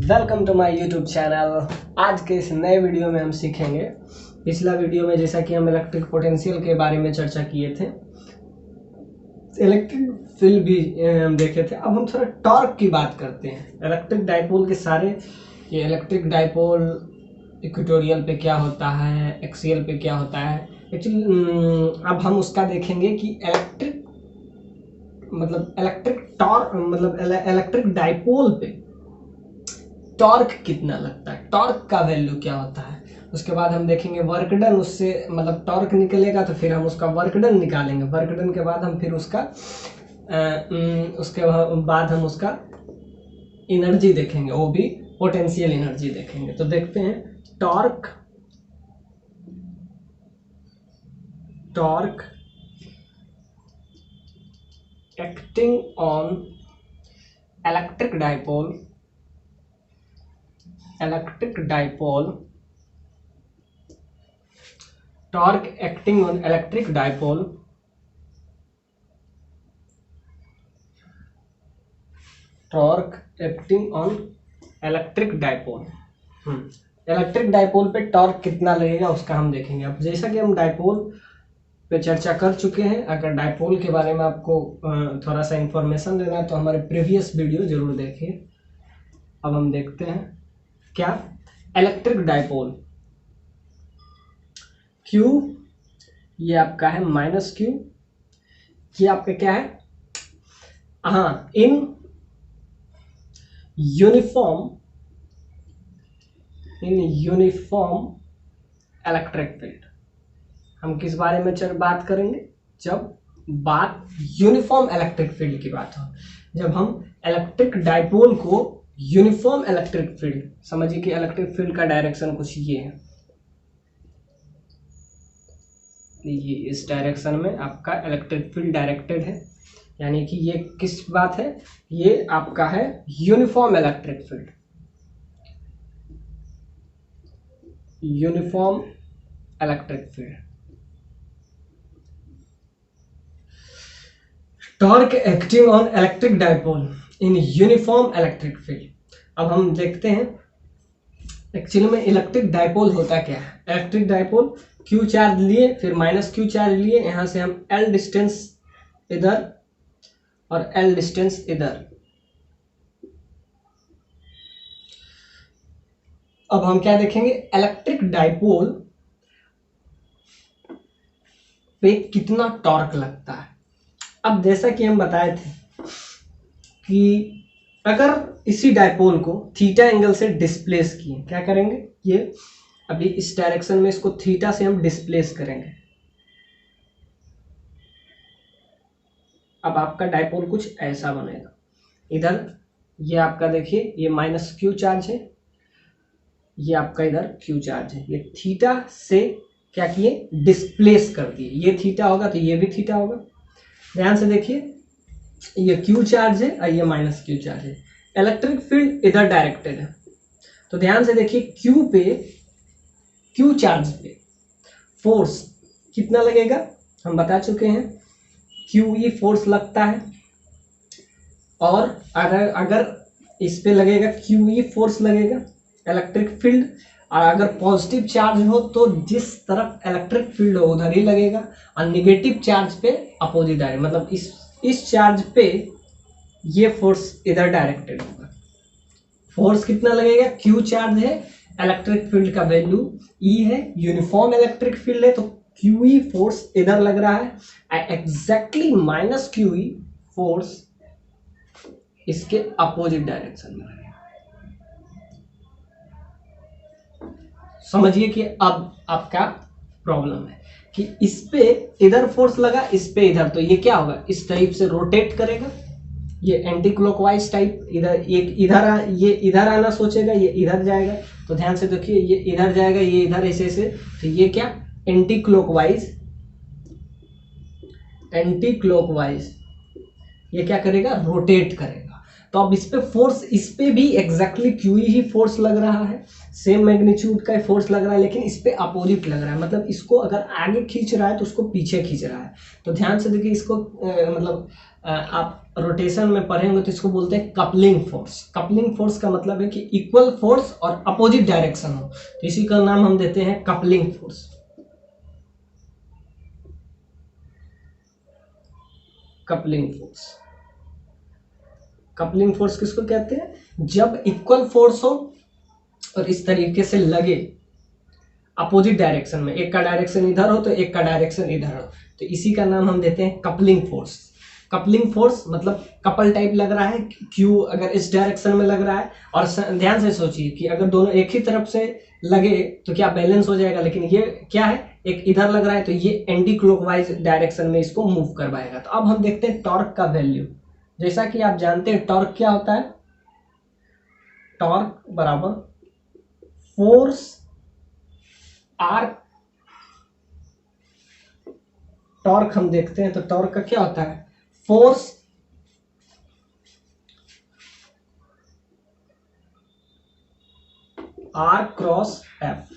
Welcome to my YouTube channel. आज के इस नए वीडियो में हम सीखेंगे, पिछला वीडियो में जैसा कि हम इलेक्ट्रिक पोटेंशियल के बारे में चर्चा किए थे, इलेक्ट्रिक फील्ड भी हम देखे थे। अब हम थोड़ा टॉर्क की बात करते हैं। इलेक्ट्रिक डाइपोल के सारे, ये इलेक्ट्रिक डाइपोल इक्वेटोरियल पे क्या होता है, एक्सियल पे क्या होता है, एक्चुअली अब हम उसका देखेंगे कि इलेक्ट्रिक डाइपोल पे टॉर्क कितना लगता है, टॉर्क का वैल्यू क्या होता है। उसके बाद हम देखेंगे वर्क डन, उससे मतलब टॉर्क निकलेगा तो फिर हम उसका वर्क डन निकालेंगे। वर्क डन के बाद हम फिर उसके बाद हम उसका एनर्जी देखेंगे, वो भी पोटेंशियल एनर्जी देखेंगे। तो देखते हैं torque acting on electric dipole torque acting on electric dipole electric dipole पे टॉर्क कितना लगेगा उसका हम देखेंगे। अब जैसा कि हम डाइपोल पे चर्चा कर चुके हैं, अगर डाइपोल के बारे में आपको थोड़ा सा इंफॉर्मेशन लेना है तो हमारे प्रीवियस वीडियो जरूर देखिए। अब हम देखते हैं क्या इलेक्ट्रिक डाइपोल Q, ये आपका है माइनस Q, ये आपका क्या है, हाँ, इन यूनिफॉर्म इलेक्ट्रिक फील्ड। हम किस बारे में बात करेंगे, जब बात यूनिफॉर्म इलेक्ट्रिक फील्ड की बात हो, जब हम इलेक्ट्रिक डाइपोल को यूनिफॉर्म इलेक्ट्रिक फील्ड, समझिए कि इलेक्ट्रिक फील्ड का डायरेक्शन कुछ ये है, ये इस डायरेक्शन में आपका इलेक्ट्रिक फील्ड डायरेक्टेड है, यानी कि ये किस बात है, ये आपका है uniform electric field. Uniform electric field, torque acting on electric dipole in uniform electric field. अब हम देखते हैं एक्चुअली में इलेक्ट्रिक डाइपोल होता क्या है। इलेक्ट्रिक डाइपोल Q चार्ज लिए, फिर माइनस Q चार्ज लिए, यहां से हम L डिस्टेंस इधर और L डिस्टेंस इधर। अब हम क्या देखेंगे, इलेक्ट्रिक डाइपोल पे कितना टॉर्क लगता है। अब जैसा कि हम बताए थे कि अगर इसी डाइपोल को थीटा एंगल से डिस्प्लेस किए, क्या करेंगे, ये अभी इस डायरेक्शन में इसको थीटा से हम डिस्प्लेस करेंगे। अब आपका डाइपोल कुछ ऐसा बनेगा। इधर ये आपका देखिए, ये माइनस Q चार्ज है, ये आपका इधर Q चार्ज है, ये थीटा से क्या किए, डिस्प्लेस कर दिए। ये थीटा होगा तो ये भी थीटा होगा। ध्यान से देखिए, ये Q चार्ज है और ये माइनस Q चार्ज है। इलेक्ट्रिक फील्ड इधर डायरेक्टेड है, तो ध्यान से देखिए Q चार्ज पे फोर्स कितना लगेगा, हम बता चुके हैं, QE फोर्स लगता है। और अगर इस पे लगेगा QE फोर्स लगेगा इलेक्ट्रिक फील्ड, और अगर पॉजिटिव चार्ज हो तो जिस तरफ इलेक्ट्रिक फील्ड हो उधर ही लगेगा, और नेगेटिव चार्ज पे अपोजिट डायरेक्शन, मतलब इस चार्ज पे ये फोर्स इधर डायरेक्टेड होगा। फोर्स कितना लगेगा, Q चार्ज है, इलेक्ट्रिक फील्ड का वैल्यू E है, यूनिफॉर्म इलेक्ट्रिक फील्ड है तो QE फोर्स इधर लग रहा है, एग्जैक्टली माइनस QE फोर्स इसके अपोजिट डायरेक्शन में लगेगा। समझिए कि अब आपका प्रॉब्लम है कि इस पे इधर फोर्स लगा, इस पे इधर, तो ये क्या होगा, इस टाइप से रोटेट करेगा, ये एंटी क्लॉकवाइज टाइप, ये इधर आना सोचेगा, ये इधर जाएगा। तो ध्यान से देखिए, ये इधर जाएगा, ये इधर, ऐसे ऐसे, तो ये क्या, एंटी क्लॉकवाइज ये क्या करेगा, रोटेट करेगा। तो अब इस पे फोर्स, इस पे भी एग्जैक्टली QE ही फोर्स लग रहा है, सेम मैग्नीट्यूड का फोर्स लग रहा है, लेकिन इस पे अपोजिट लग रहा है, मतलब इसको अगर आगे खींच रहा है तो उसको पीछे खींच रहा है। तो ध्यान से देखिए, इसको मतलब आप रोटेशन में पढ़े होंगे तो इसको बोलते हैं कपलिंग फोर्स। कपलिंग फोर्स का मतलब है कि इक्वल फोर्स और अपोजिट डायरेक्शन हो, तो इसी का नाम हम देते हैं coupling force. Coupling force, coupling force किसको कहते हैं? जब इक्वल फोर्स हो और इस तरीके से लगे अपोजिट डायरेक्शन में, एक का डायरेक्शन इधर हो तो एक का डायरेक्शन इधर हो, तो इसी का नाम हम देते हैं कपलिंग फोर्स। कपलिंग फोर्स मतलब कपल टाइप लग रहा है, क्यू अगर इस डायरेक्शन में लग रहा है, और ध्यान से सोचिए कि अगर दोनों एक ही तरफ से लगे तो क्या बैलेंस हो जाएगा, लेकिन ये क्या है, एक इधर लग रहा है तो ये एंटी क्लॉकवाइज डायरेक्शन में इसको मूव करवाएगा। तो अब हम देखते हैं टॉर्क का वैल्यू। जैसा कि आप जानते हैं टॉर्क क्या होता है, टॉर्क बराबर फोर्स आर, टॉर्क हम देखते हैं तो टॉर्क का क्या होता है, फोर्स आर क्रॉस एफ।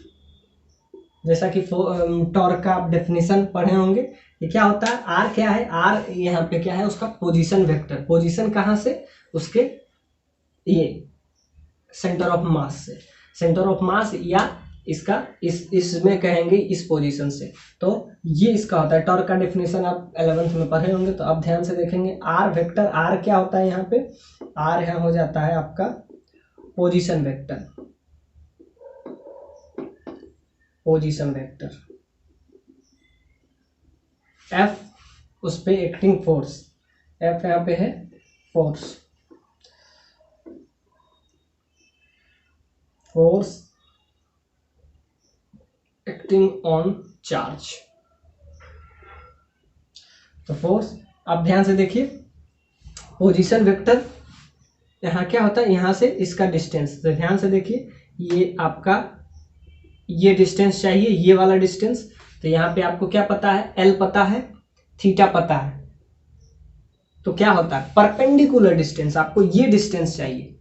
जैसा कि टॉर्क का आप डेफिनेशन पढ़े होंगे, ये क्या होता है, आर क्या है, आर यहाँ पे क्या है, उसका पोजीशन वेक्टर। पोजीशन कहाँ से, उसके ये सेंटर ऑफ मास से, सेंटर ऑफ मास या इसका इसमें कहेंगे इस पोजीशन से। तो ये इसका होता है टॉर्क का डेफिनेशन, आप 11th में पढ़े होंगे। तो अब ध्यान से देखेंगे आर वेक्टर, आर क्या होता है यहाँ पे, आर यहाँ हो जाता है आपका position vector, position vector. F उस पे एक्टिंग फोर्स, एफ यहाँ पे है force, force acting on charge. तो फोर्स, आप ध्यान से देखिए पोजीशन वेक्टर यहाँ क्या होता है, यहाँ से इसका डिस्टेंस, तो ध्यान से देखिए ये आपका ये डिस्टेंस चाहिए, ये वाला डिस्टेंस। तो यहाँ पे आपको क्या पता है, एल पता है, थीटा पता है, तो क्या होता है परपेंडिकुलर डिस्टेंस, आपको ये डिस्टेंस चाहिए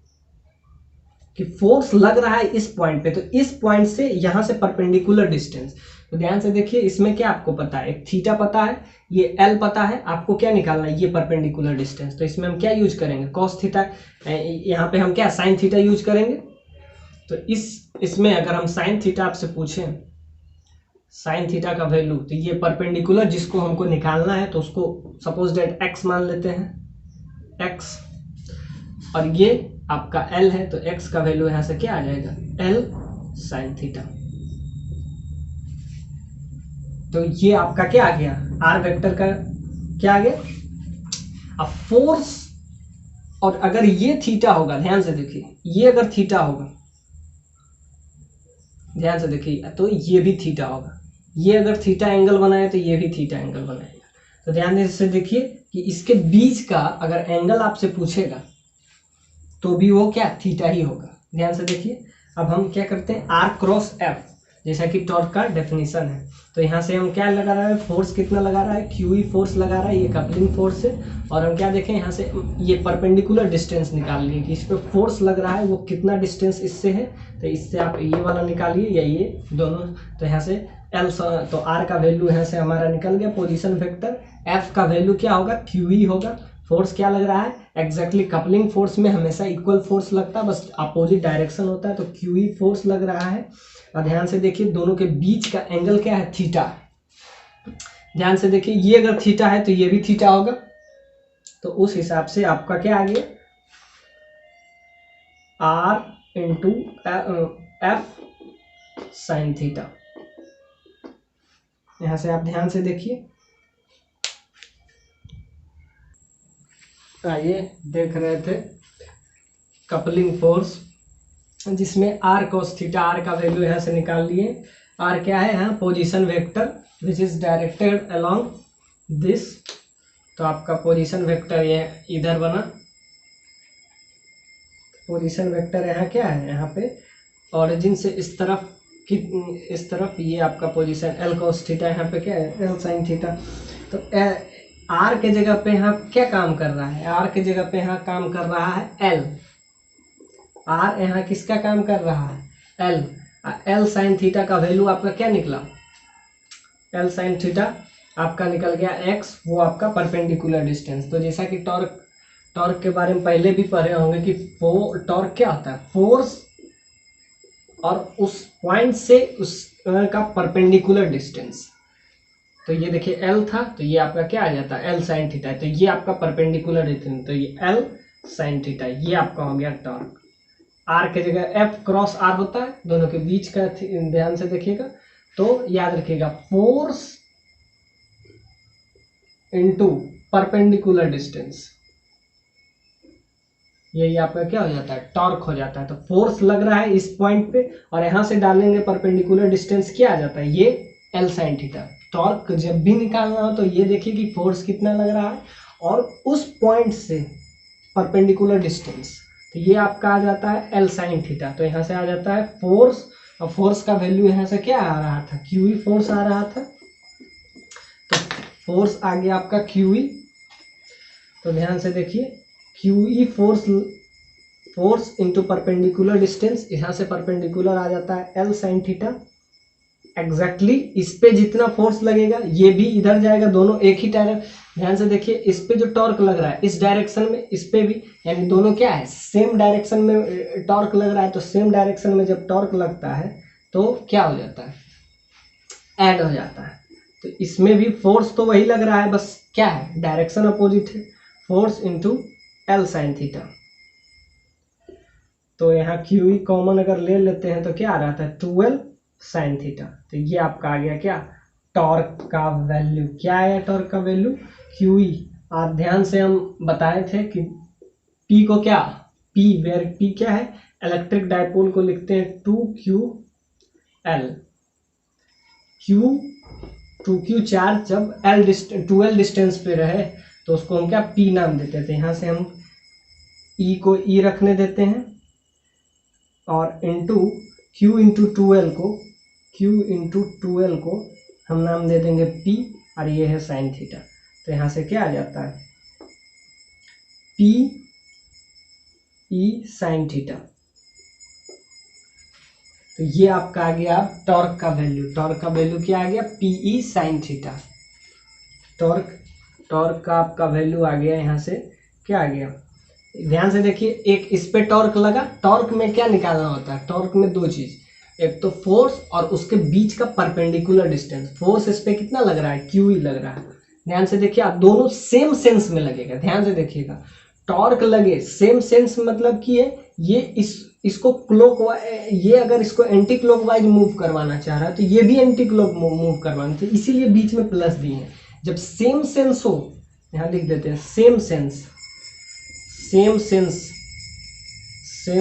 कि फोर्स लग रहा है इस पॉइंट पे, तो इस पॉइंट से यहां से परपेंडिकुलर डिस्टेंस। तो ध्यान से देखिए इसमें क्या आपको पता है, एक थीटा पता है, ये एल पता है, आपको क्या निकालना है, ये परपेंडिकुलर डिस्टेंस। तो इसमें हम क्या यूज करेंगे, कॉस थीटा, यहाँ पे हम क्या साइन थीटा यूज करेंगे। तो इसमें अगर हम साइन थीटा आपसे पूछें, साइन थीटा का वैल्यू, तो ये परपेंडिकुलर जिसको हमको निकालना है, तो उसको सपोज डेट एक्स मान लेते हैं, एक्स, और ये आपका L है, तो x का वैल्यू यहां से क्या आ जाएगा, L साइन थीटा। तो ये आपका क्या आ गया, R वेक्टर का क्या आ गया। अब फोर्स, और अगर ये थीटा होगा, ध्यान से देखिए ये अगर थीटा होगा, ध्यान से देखिए, तो ये भी थीटा होगा, ये अगर थीटा एंगल बनाए तो ये भी थीटा एंगल बनाएगा। तो ध्यान से देखिए कि इसके बीच का अगर एंगल आपसे पूछेगा तो भी वो क्या थीटा ही होगा। ध्यान से देखिए, अब हम क्या करते हैं, आर क्रॉस एफ, जैसा कि टॉर्क का डेफिनेशन है। तो यहाँ से हम क्या लगा रहा है, फोर्स कितना लगा रहा है, क्यू ई फोर्स लगा रहा है, ये कपलिंग फोर्स है। और हम क्या देखें, यहाँ से ये परपेंडिकुलर डिस्टेंस निकालिए कि इस पर फोर्स लग रहा है वो कितना डिस्टेंस इससे है। तो इससे आप ये वाला निकालिए या ये दोनों। तो यहाँ से एल, तो आर का वैल्यू यहाँ से हमारा निकल गया पोजीशन वेक्टर। एफ का वैल्यू क्या होगा, क्यू ई होगा। फोर्स क्या लग रहा है, एग्जैक्टली कपलिंग फोर्स में हमेशा इक्वल फोर्स लगता है, बस अपोजिट डायरेक्शन होता है, तो क्यू ई फोर्स लग रहा है। और ध्यान से देखिए दोनों के बीच का एंगल क्या है, थीटा। ध्यान से देखिए ये अगर थीटा है तो ये भी थीटा होगा, तो उस हिसाब से आपका क्या आ गया, R into F sine theta. यहां से आप ध्यान से देखिए, आइए देख रहे थे कपलिंग फोर्स, जिसमें आर कोस थीटा, आर का वैल्यू यहाँ से निकाल लिए। आर क्या है, यहाँ position vector which is directed along this. तो आपका पोजीशन वेक्टर ये इधर बना, पोजीशन वेक्टर यहाँ क्या है, यहाँ पे ऑरिजिन से इस तरफ की, इस तरफ ये आपका पोजीशन एल कोस थीटा, यहाँ पे क्या है एल साइन थीटा। तो आर के जगह पे यहाँ क्या काम कर रहा है, आर के जगह पे यहाँ काम कर रहा है एल। आर यहाँ किसका काम कर रहा है, एल। एल साइन थीटा का वैल्यू आपका क्या निकला, एल साइन थीटा आपका निकल गया एक्स, वो आपका परपेंडिकुलर डिस्टेंस। तो जैसा कि टॉर्क टॉर्क के बारे में पहले भी पढ़े होंगे कि टॉर्क क्या होता है, फोर्स और उस पॉइंट से उस का परपेंडिकुलर डिस्टेंस। तो ये देखिए एल था, तो ये आपका क्या आ जाता है, एल साइन थीटा, तो ये आपका परपेंडिकुलर डिस्टेंस, तो ये एल साइन थीटा, ये आपका हो गया टॉर्क। आर के जगह एफ क्रॉस आर होता है, दोनों के बीच का ध्यान से देखिएगा, तो याद रखिएगा फोर्स इनटू परपेंडिकुलर डिस्टेंस, यही आपका क्या हो जाता है, टॉर्क हो जाता है। तो फोर्स लग रहा है इस पॉइंट पे और यहां से डालेंगे परपेंडिकुलर डिस्टेंस, क्या आ जाता है, ये एल साइन थीटा। टॉर्क जब भी निकालना हो तो ये देखिए कि फोर्स कितना लग रहा है और उस पॉइंट से परपेंडिकुलर डिस्टेंस, तो ये आपका आ जाता है एल साइन थीटा। तो यहाँ से आ जाता है फोर्स, और फोर्स का वैल्यू यहाँ से क्या आ रहा था, क्यूई फोर्स आ रहा था, तो फोर्स आ गया आपका क्यूई। तो ध्यान से देखिए QE force into perpendicular distance, यहाँ से परपेंडिकुलर आ जाता है एल साइन थीटा। एग्जैक्टली इस पे जितना फोर्स लगेगा ये भी इधर जाएगा, दोनों एक ही डायरेक्शन। ध्यान से देखिए इस पे जो टॉर्क लग रहा है इस डायरेक्शन में, इस पे भी, यानी दोनों क्या है, सेम डायरेक्शन में टॉर्क लग रहा है। तो सेम डायरेक्शन में जब टॉर्क लगता है तो क्या हो जाता है, ऐड हो जाता है। तो इसमें भी फोर्स तो वही लग रहा है, बस क्या है, डायरेक्शन अपोजिट है, force into L sine theta. तो यहाँ क्यू कॉमन अगर ले लेते हैं तो क्या आ रहा था, 12 साइन थीटा। तो ये आपका आ गया क्या, टॉर्क का वैल्यू। क्या है टॉर्क का वैल्यू, क्यू ई। आप ध्यान से हम बताए थे कि पी को क्या, पी वेयर पी क्या है, इलेक्ट्रिक डायपोल को लिखते हैं 2ql। क्यू 2q चार्ज जब एल 12 डिस्टेंस पे रहे तो उसको हम क्या पी नाम देते थे। यहाँ से हम ई को ई रखने देते हैं और इंटू q इंटू 12 को हम नाम दे देंगे p, और ये है साइन थीटा। तो यहाँ से क्या आ जाता है, p e साइन थीटा। तो ये आपका आ गया टॉर्क का वैल्यू। टॉर्क का वैल्यू क्या आ गया, P E sign theta. Torque का आपका वैल्यू आ गया, यहाँ से क्या आ गया, ध्यान से देखिए, एक इस पे टॉर्क लगा, टॉर्क में क्या निकालना होता है, टॉर्क में दो चीज, एक तो फोर्स और उसके बीच का परपेंडिकुलर डिस्टेंस। फोर्स इस पे कितना लग रहा है, क्यू ही लग रहा है। ध्यान से देखिए, आप दोनों सेम सेंस में लगेगा, ध्यान से देखिएगा, टॉर्क लगे सेम सेंस मतलब कि है ये इसको क्लॉकवाइज, ये अगर इसको एंटी क्लॉकवाइज मूव करवाना चाह रहा है तो ये भी एंटी क्लॉक मूव करवाना, तो इसीलिए बीच में प्लस दिए हैं। जब सेम सेंस हो, यहाँ लिख देते हैं सेम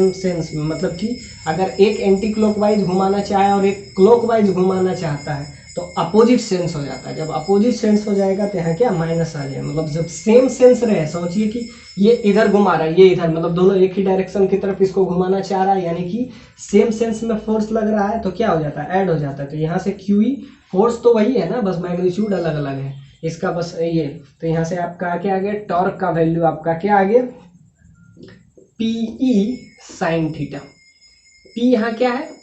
सेंस मतलब कि अगर एक एंटी क्लॉकवाइज घुमाना चाहे और एक क्लॉकवाइज घुमाना चाहता है तो अपोजिट सेंस हो जाता है। जब अपोजिट सेंस हो जाएगा तो यहाँ क्या माइनस आ जाएगा। मतलब जब सेम सेंस रहे, सोचिए कि ये इधर घुमा रहा है, ये इधर, मतलब दोनों एक ही डायरेक्शन की तरफ इसको घुमाना चाह रहा है, यानी कि सेम सेंस में फोर्स लग रहा है, तो क्या हो जाता है, ऐड हो जाता है। तो यहाँ से क्यू ई, फोर्स तो वही है ना, बस मैग्नीट्यूड अलग अलग है इसका, बस ये। तो यहाँ से आपका क्या आ गया, टॉर्क का वैल्यू आपका क्या आ गया, P E sine theta. P यहाँ क्या है,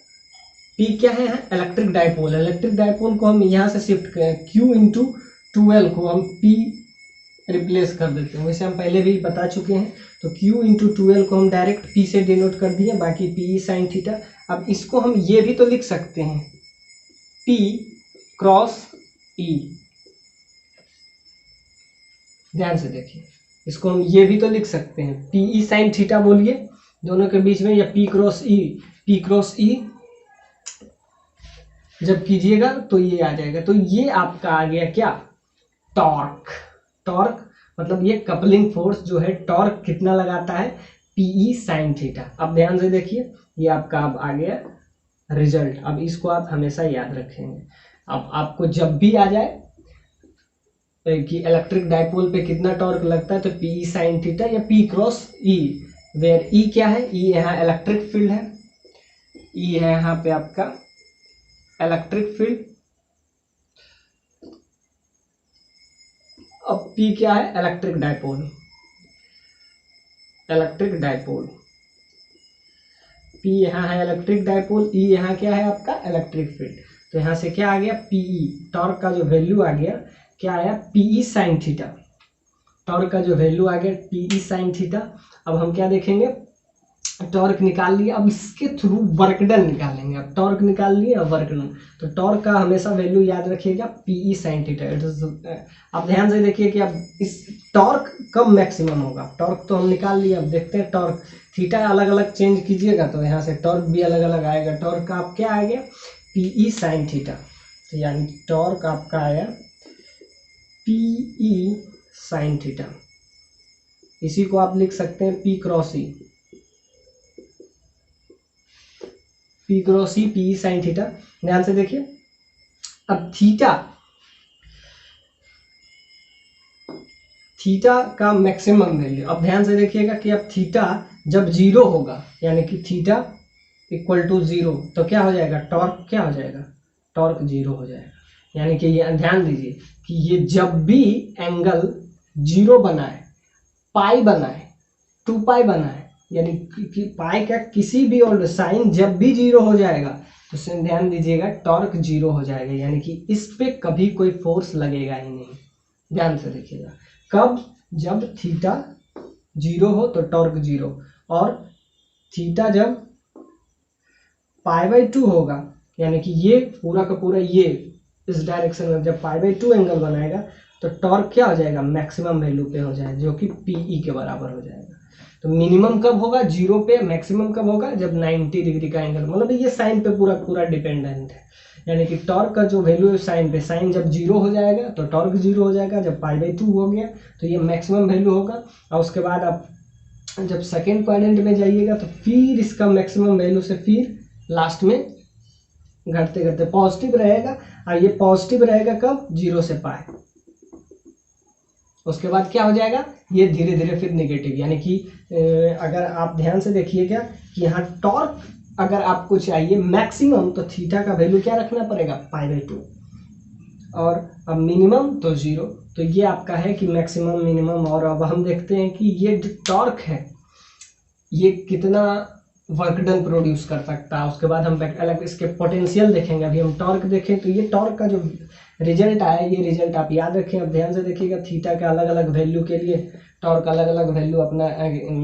पी क्या है, इलेक्ट्रिक डायपोल। इलेक्ट्रिक डायपोल को हम यहाँ से शिफ्ट करें, क्यू इंटू 12 को हम पी रिप्लेस कर देते हैं, वैसे हम पहले भी बता चुके हैं। तो क्यू इंटू 12 को हम डायरेक्ट पी से डिनोट कर दिए, बाकी पी ई साइन थीटा। अब इसको हम ये भी तो लिख सकते हैं, पी क्रॉस ई। ध्यान से देखिए, इसको हम ये भी तो लिख सकते हैं, पी ई साइन थीटा बोलिए दोनों के बीच में, या पी क्रॉस ई जब कीजिएगा तो ये आ जाएगा। तो ये आपका आ गया क्या, टॉर्क मतलब ये कपलिंग फोर्स जो है, टॉर्क कितना लगाता है, पीई साइन थीटा। अब ध्यान से देखिए, ये आपका अब आ गया रिजल्ट। अब इसको आप हमेशा याद रखेंगे। अब आपको जब भी आ जाए कि इलेक्ट्रिक डायपोल पे कितना टॉर्क लगता है, तो पीई साइन थीटा या पी क्रॉस ई, वेयर ई क्या है, ई यहाँ इलेक्ट्रिक फील्ड है, ई है यहाँ पे आपका इलेक्ट्रिक फील्ड। अब P क्या है, इलेक्ट्रिक डायपोल। P यहाँ है इलेक्ट्रिक डायपोल, E यहाँ क्या है आपका इलेक्ट्रिक फील्ड। तो यहाँ से क्या आ गया, PE, टॉर्क का जो वैल्यू आ गया क्या आया, PE साइन थीटा। टॉर्क का जो वैल्यू आ गया पीई साइन थीटा। अब हम क्या देखेंगे, टॉर्क निकाल लिया, अब इसके थ्रू वर्क डन निकालेंगे। अब टॉर्क निकाल लिए, अब वर्क डन। तो टॉर्क का हमेशा वैल्यू याद रखिएगा PE sine theta. It is, आप ध्यान से देखिए कि अब इस टॉर्क कब मैक्सिमम होगा। टॉर्क तो हम निकाल लिए, अब देखते हैं टॉर्क। थीटा अलग अलग चेंज कीजिएगा तो यहाँ से टॉर्क भी अलग अलग आएगा। टॉर्क का आप क्या आएगा, पीई साइन थीटा। तो यानी टॉर्क आपका आया पीई साइन थीटा। इसी को आप लिख सकते हैं P cross E, P cross E P sine theta. ध्यान से देखिए, अब थीटा का मैक्सिमम वैल्यू, अब ध्यान से देखिएगा कि अब थीटा जब 0 होगा, यानी कि थीटा इक्वल टू 0, तो क्या हो जाएगा, टॉर्क क्या हो जाएगा, टॉर्क 0 हो जाएगा। यानी कि ये ध्यान दीजिए कि ये जब भी एंगल 0 बनाए, पाई बनाए, 2 पाई बनाए, यानी कि पाई का किसी भी और साइन जब भी 0 हो जाएगा तो ध्यान दीजिएगा टॉर्क 0 हो जाएगा। यानी कि इस पे कभी कोई फोर्स लगेगा ही नहीं। ध्यान से देखिएगा, कब, जब थीटा 0 हो तो टॉर्क 0, और थीटा जब π/2 होगा, यानी कि ये पूरा का पूरा ये इस डायरेक्शन में जब π/2 एंगल बनाएगा तो टॉर्क क्या हो जाएगा, मैक्सिमम वैल्यू पे हो जाएगा, जो कि पीई के बराबर हो जाएगा। तो मिनिमम कब होगा 0 पे, मैक्सिमम कब होगा जब 90 डिग्री का एंगल, मतलब ये साइन पे पूरा पूरा डिपेंडेंट है। यानी कि टॉर्क का जो वैल्यू है साइन पे, साइन जब 0 हो जाएगा तो टॉर्क 0 हो जाएगा। जब π/2 हो गया तो ये मैक्सिमम वैल्यू होगा। और उसके बाद आप जब सेकेंड क्वाड्रेंट में जाइएगा तो फिर इसका मैक्सिमम वैल्यू से फिर लास्ट में घटते घटते पॉजिटिव रहेगा। और ये पॉजिटिव रहेगा कब, 0 से पाई। उसके बाद क्या हो जाएगा, ये धीरे धीरे फिर नेगेटिव। यानी कि अगर आप ध्यान से देखिएगा कि यहाँ टॉर्क अगर आपको चाहिए मैक्सिमम तो थीटा का वैल्यू क्या रखना पड़ेगा, π/2, और अब मिनिमम तो 0। तो ये आपका है कि मैक्सिमम, मिनिमम। और अब हम देखते हैं कि ये जो टॉर्क है ये कितना वर्क डन प्रोड्यूस कर सकता है। उसके बाद हम अलग इसके पोटेंशियल देखेंगे। अभी हम टॉर्क देखें तो ये टॉर्क का जो रिजल्ट आया, ये रिजल्ट आप याद रखें। अब ध्यान से देखिएगा, थीटा के अलग अलग वैल्यू के लिए टॉर्क अलग अलग वैल्यू अपना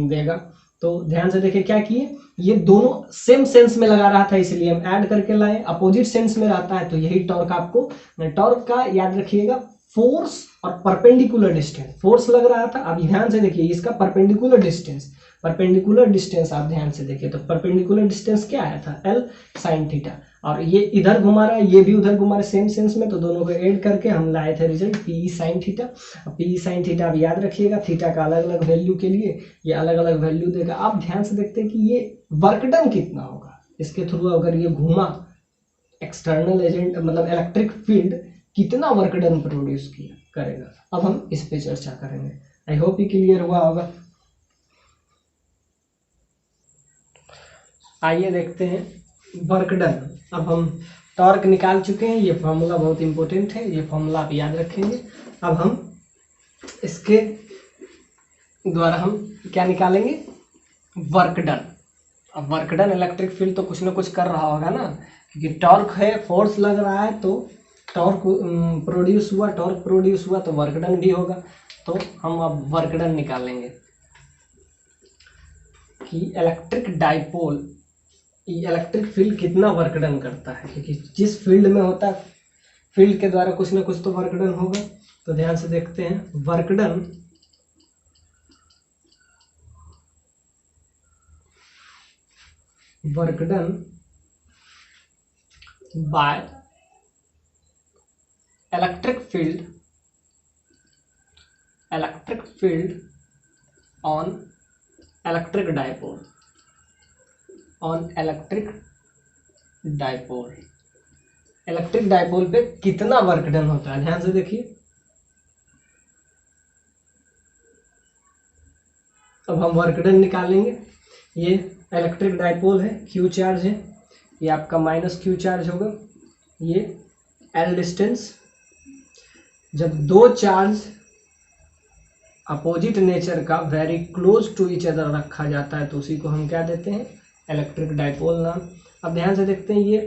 देगा। तो ध्यान से देखिए क्या किए, ये दोनों सेम सेंस में लगा रहा था इसलिए हम ऐड करके लाए। अपोजिट सेंस में रहता है तो यही टॉर्क आपको, टॉर्क का याद रखिएगा फोर्स और परपेंडिकुलर डिस्टेंस। फोर्स लग रहा था, अब ध्यान से देखिए इसका परपेंडिकुलर डिस्टेंस, परपेंडिकुलर डिस्टेंस आप ध्यान से देखिए तो परपेंडिकुलर डिस्टेंस क्या आया था, L साइन थीटा। और ये इधर घुमा रहा है, ये भी उधर घुमा रहा है सेम सेंस में, तो दोनों को ऐड करके हम लाए थे result PE sine theta. PE sine theta आप याद रखिएगा, थीटा का अलग अलग वैल्यू के लिए ये अलग अलग वैल्यू देगा। आप ध्यान से देखते हैं कि ये वर्क डन कितना होगा इसके थ्रू, अगर ये घूमा एक्सटर्नल एजेंट मतलब इलेक्ट्रिक फील्ड कितना वर्क डन प्रोड्यूस किया करेगा। अब हम इस पे चर्चा करेंगे। आई होप ये क्लियर हुआ होगा। आइए देखते हैं वर्क डन। अब हम टॉर्क निकाल चुके हैं, ये फॉर्मूला बहुत इंपॉर्टेंट है, ये फॉर्मूला आप याद रखेंगे। अब हम इसके द्वारा हम क्या निकालेंगे, वर्क डन। अब वर्क डन इलेक्ट्रिक फील्ड तो कुछ ना कुछ कर रहा होगा ना, क्योंकि टॉर्क है, फोर्स लग रहा है तो टॉर्क प्रोड्यूस हुआ, टॉर्क प्रोड्यूस हुआ तो वर्क डन भी होगा। तो हम अब वर्क डन निकालेंगे कि इलेक्ट्रिक डाइपोल, इलेक्ट्रिक फील्ड कितना वर्क डन करता है, क्योंकि जिस फील्ड में होता है फील्ड के द्वारा कुछ ना कुछ तो वर्क डन होगा। तो ध्यान से देखते हैं, work done by electric field on electric dipole, electric dipole पे कितना वर्क डन होता है। ध्यान से देखिए, अब हम वर्क डन निकालेंगे। ये इलेक्ट्रिक डाइपोल है, क्यू चार्ज है, ये आपका माइनस क्यू चार्ज होगा, ये एल डिस्टेंस। जब दो चार्ज अपोजिट नेचर का very close to each other रखा जाता है तो उसी को हम क्या देते हैं, इलेक्ट्रिक डाइपोल नाम। अब ध्यान से देखते हैं, ये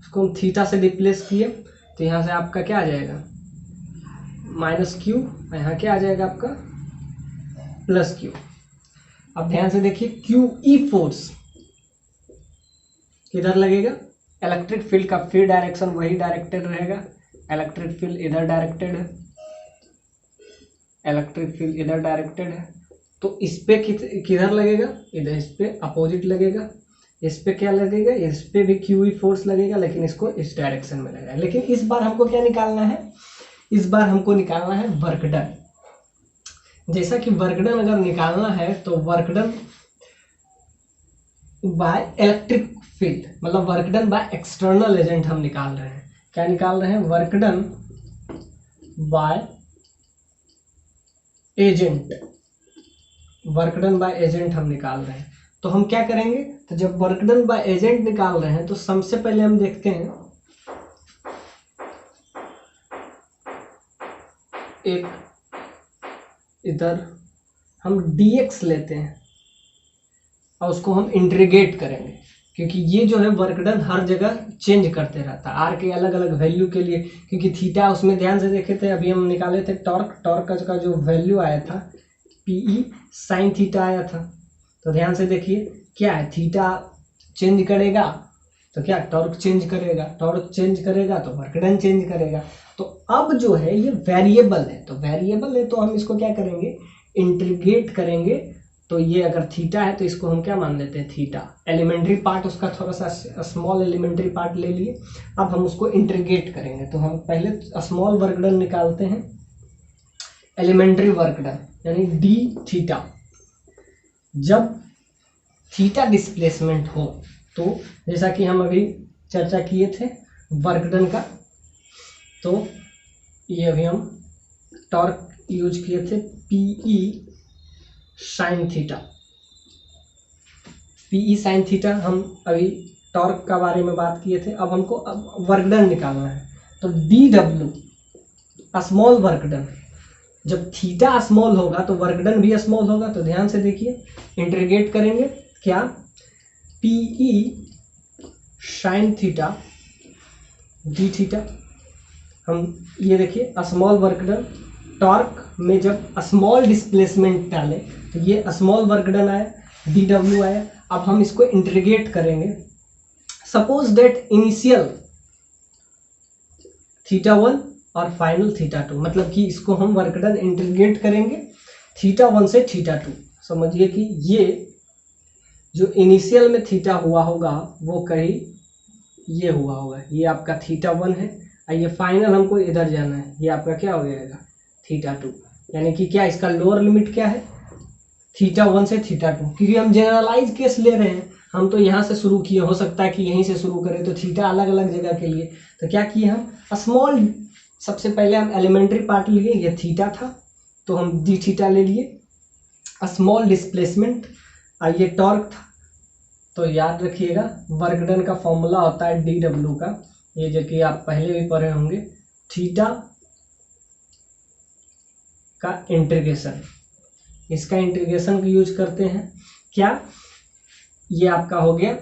इसको हम थीटा से रिप्लेस किए तो यहाँ से आपका क्या आ जाएगा, माइनस क्यू, यहाँ क्या आ जाएगा आपका प्लस क्यू। अब ध्यान से देखिए क्यू ई फोर्स किधर लगेगा, इलेक्ट्रिक फील्ड का फिर डायरेक्शन वही डायरेक्टेड रहेगा, इलेक्ट्रिक फील्ड इधर डायरेक्टेड है, इलेक्ट्रिक फील्ड इधर डायरेक्टेड है, तो इस पे किधर लगेगा, इधर इस पे अपोजिट लगेगा, इस पे क्या लगेगा, इस पे भी क्यू फोर्स लगेगा, लेकिन इसको इस डायरेक्शन में लगेगा। लेकिन इस बार हमको क्या निकालना है, इस बार हमको निकालना है वर्क डन। जैसा कि वर्क डन अगर निकालना है तो work done by electric field, मतलब work done by external agent हम निकाल रहे हैं। क्या निकाल रहे हैं, work done by agent, work done by agent हम निकाल रहे हैं। तो हम क्या करेंगे, तो जब वर्क डन बाय एजेंट निकाल रहे हैं तो सबसे पहले हम देखते हैं एक इधर हम dx लेते हैं और उसको हम इंटीग्रेट करेंगे, क्योंकि ये जो है वर्क डन हर जगह चेंज करते रहता है आर के अलग अलग वैल्यू के लिए, क्योंकि थीटा उसमें ध्यान से देखे थे, अभी हम निकाले थे टॉर्क का जो वैल्यू आया था पीई साइन थीटा आया था। तो ध्यान से देखिए क्या है, थीटा चेंज करेगा तो क्या टॉर्क चेंज करेगा, टॉर्क चेंज करेगा तो वर्क डन चेंज करेगा। तो अब जो है ये वेरिएबल है, तो वेरिएबल है तो हम इसको क्या करेंगे, इंटीग्रेट करेंगे। तो ये अगर थीटा है तो इसको हम क्या मान लेते हैं, थीटा एलिमेंट्री पार्ट उसका थोड़ा सा स्मॉल एलिमेंट्री पार्ट ले लिए। अब हम उसको इंटीग्रेट करेंगे, तो हम पहले स्मॉल वर्क डन निकालते हैं, एलिमेंट्री वर्क डन यानी डी थीटा। जब थीटा डिस्प्लेसमेंट हो तो जैसा कि हम अभी चर्चा किए थे वर्क डन का, तो ये अभी हम टॉर्क यूज किए थे PE sine theta, PE sine theta हम अभी टॉर्क का बारे में बात किए थे। अब हमको वर्क डन निकालना है, तो D W small work done, जब थीटा स्मॉल होगा तो वर्क डन भी स्मॉल होगा। तो ध्यान से देखिए इंटीग्रेट करेंगे क्या, PE sine theta D theta, हम ये देखिए स्मॉल वर्क डन, टॉर्क में जब स्मॉल डिस्प्लेसमेंट डाले तो ये स्मॉल वर्क डन आया, डी डब्ल्यू आया। अब हम इसको इंटीग्रेट करेंगे, सपोज दैट इनिशियल थीटा 1 और फाइनल थीटा 2, मतलब कि इसको हम वर्क डन इंटीग्रेट करेंगे थीटा 1 से थीटा 2। समझिए कि ये जो इनिशियल में थीटा हुआ होगा वो कहीं ये हुआ होगा, ये आपका थीटा 1 है, और ये फाइनल हमको इधर जाना है, ये आपका क्या हो जाएगा थीटा 2। यानी कि क्या इसका लोअर लिमिट क्या है, थीटा 1 से थीटा 2, क्योंकि हम जनरलाइज केस ले रहे हैं, हम तो यहाँ से शुरू किए, हो सकता है कि यहीं से शुरू करें, तो थीटा अलग अलग जगह के लिए। तो क्या किए हम स्मॉल, सबसे पहले हम एलिमेंट्री पार्ट लिए, ये थीटा था तो हम डी थीटा ले लिए, स्मॉल डिस्प्लेसमेंट और ये टॉर्क था। तो याद रखिएगा वर्क डन का फॉर्मूला होता है डी डब्ल्यू का, ये जो कि आप पहले भी पढ़े होंगे, थीटा का इंटीग्रेशन, इसका इंटीग्रेशन यूज करते हैं क्या, ये आपका हो गया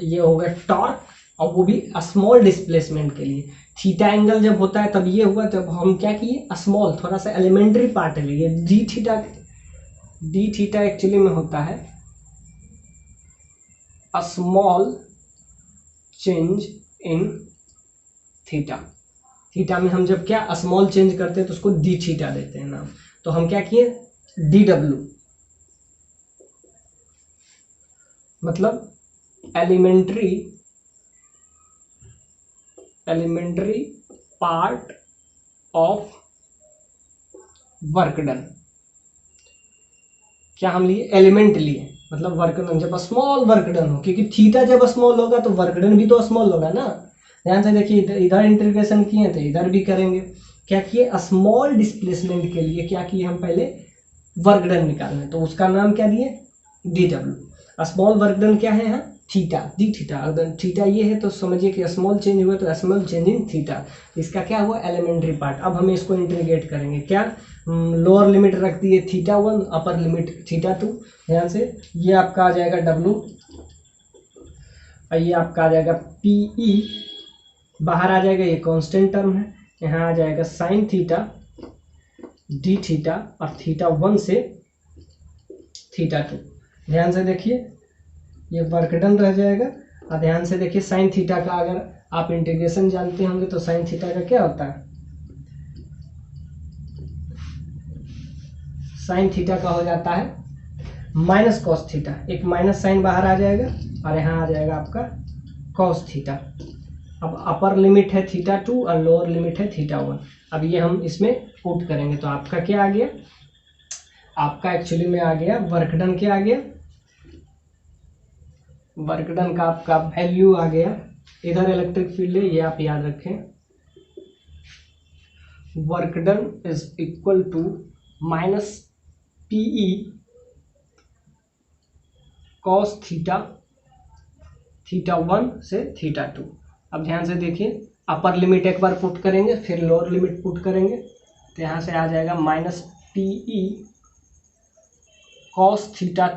ये हो गया टॉर्क, और वो भी स्मॉल डिस्प्लेसमेंट के लिए। थीटा एंगल जब होता है तब ये हुआ, जब हम क्या किए स्मॉल थोड़ा सा एलिमेंट्री पार्ट लिए, डी थीटा एक्चुअली में होता है a small change in theta. Theta में हम जब क्या स्मॉल चेंज करते हैं तो उसको डी थीटा देते हैं नाम। तो हम क्या किए डी डब्ल्यू, मतलब elementary part of work done, क्या हम लिए एलिमेंट लिए, मतलब वर्क डन जब स्मॉल वर्क डन हो, क्योंकि थीटा जब स्मॉल होगा तो वर्क डन भी तो स्मॉल होगा ना। ध्यान से देखिए इधर इंटीग्रेशन किए तो इधर भी करेंगे। क्या किए स्मॉल डिस्प्लेसमेंट के लिए क्या किए हम पहले वर्क डन निकालना, तो उसका नाम क्या दिए D W. Small work done क्या है यहाँ थीटा, डी थीटा, अगर थीटा ये है तो समझिए कि स्मॉल चेंज हुआ तो स्मॉल चेंज इन थीटा, इसका क्या हुआ एलिमेंट्री पार्ट। अब हम इसको इंटीग्रेट करेंगे, क्या लोअर लिमिट रख दिए थीटा 1, अपर लिमिट थीटा 2। ध्यान से ये आपका आ जाएगा डब्ल्यू और ये आपका आ जाएगा पीई, बाहर आ जाएगा, ये कांस्टेंट टर्म है, यहाँ आ जाएगा साइन थीटा डी थीटा और थीटा 1 से थीटा 2। ध्यान से देखिए ये वर्क डन रह जाएगा। और ध्यान से देखिए साइन थीटा का अगर आप इंटीग्रेशन जानते होंगे तो साइन थीटा का क्या होता है, साइन थीटा का हो जाता है माइनस कॉस थीटा। एक माइनस साइन बाहर आ जाएगा और यहाँ आ जाएगा आपका कॉस थीटा। अब अपर लिमिट है थीटा 2 और लोअर लिमिट है थीटा 1। अब ये हम इसमें पुट करेंगे तो आपका क्या आ गया, आपका एक्चुअली में आ गया वर्क डन। क्या आ गया, वर्क डन का आपका वैल्यू आ गया। इधर इलेक्ट्रिक फील्ड है ये आप याद रखें, work done is equal to minus PE cos theta, theta 1 से थीटा 2। अब ध्यान से देखिए अपर लिमिट एक बार पुट करेंगे फिर लोअर लिमिट पुट करेंगे तो यहाँ से आ जाएगा minus PE cos theta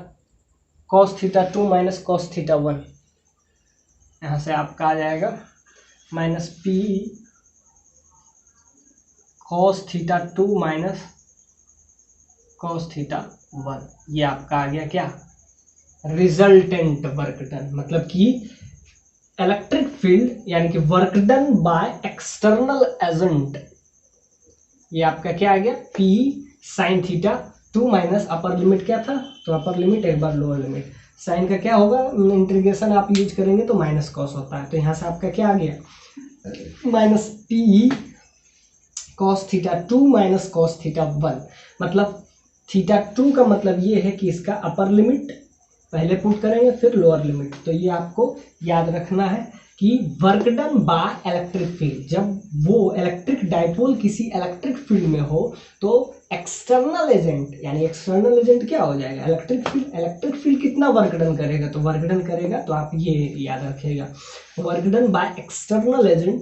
2 minus cos theta 1। यहाँ से आपका आ जाएगा minus PE cos theta 2 minus cos theta 1। ये आपका आ गया क्या, रिजल्टेंट वर्क डन। मतलब कि इलेक्ट्रिक फील्ड यानी कि work done by external agent, ये आपका क्या आ गया P sine theta 2 minus upper limit क्या था, तो अपर लिमिट एक बार लोअर लिमिट। साइन का क्या होगा, इंटीग्रेशन आप यूज करेंगे तो माइनस कॉस होता है, तो यहाँ से आपका क्या आ गया minus P cos theta 2 minus cos theta 1। मतलब थीटा 2 का मतलब ये है कि इसका अपर लिमिट पहले पुट करेंगे फिर लोअर लिमिट। तो ये आपको याद रखना है कि work done by electric field, जब वो इलेक्ट्रिक डाइपोल किसी इलेक्ट्रिक फील्ड में हो तो एक्सटर्नल एजेंट, यानी एक्सटर्नल एजेंट क्या हो जाएगा इलेक्ट्रिक फील्ड। इलेक्ट्रिक फील्ड कितना वर्क डन करेगा, तो वर्क डन करेगा तो आप ये याद रखिएगा work done by external agent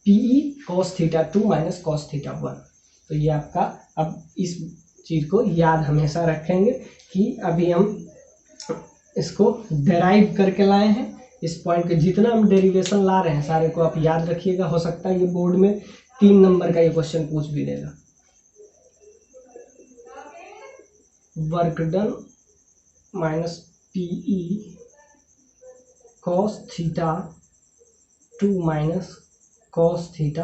PE cos theta 2 minus cos theta 1। तो ये आपका, अब इस चीज को याद हमेशा रखेंगे कि अभी हम इसको डेराइव करके लाए हैं। इस पॉइंट के जितना हम डेरिवेशन ला रहे हैं सारे को आप याद रखिएगा। हो सकता है ये बोर्ड में 3 नंबर का ये क्वेश्चन पूछ भी देगा। Work done minus PE cos theta 2 minus cos theta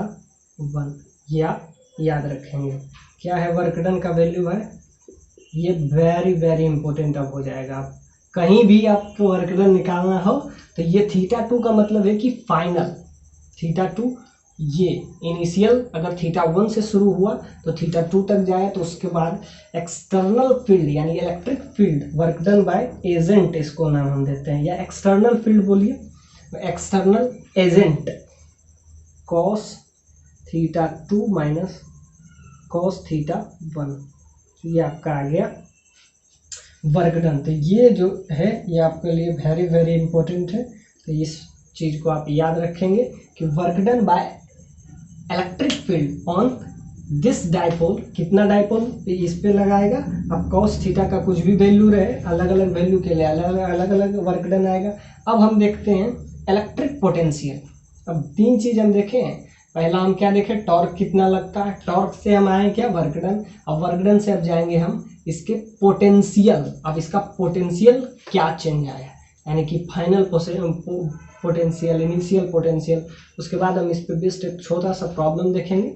1, ये आप याद रखेंगे। क्या है वर्क डन का वैल्यू है, ये वेरी वेरी इंपॉर्टेंट अब हो जाएगा। आप कहीं भी आपको वर्क डन निकालना हो तो ये थीटा 2 का मतलब है कि फाइनल थीटा 2, ये इनिशियल अगर थीटा 1 से शुरू हुआ तो थीटा 2 तक जाए तो उसके बाद एक्सटर्नल फील्ड यानी electric field work done by agent, इसको नाम हम देते हैं, या एक्सटर्नल फील्ड बोलिए, external agent cos theta 2 minus cos theta 1। ये आपका आ गया वर्क डन। तो ये जो है ये आपके लिए वेरी वेरी इंपॉर्टेंट है। तो इस चीज़ को आप याद रखेंगे कि work done by electric field on this dipole, कितना डाइपोल इस पे लगाएगा। अब कॉस थीटा का कुछ भी वैल्यू रहे, अलग अलग वैल्यू के लिए अलग अलग वर्क डन आएगा। अब हम देखते हैं इलेक्ट्रिक पोटेंशियल। अब 3 चीज़ हम देखें। पहला हम क्या देखें, टॉर्क कितना लगता है, टॉर्क से हम आए क्या वर्क डन। अब वर्क डन से अब जाएंगे हम इसके पोटेंशियल। अब इसका पोटेंशियल क्या चेंज आया, यानी कि फाइनल पोटेंशियल, इनिशियल पोटेंशियल। उसके बाद हम इस पे बेस्ड एक छोटा सा प्रॉब्लम देखेंगे।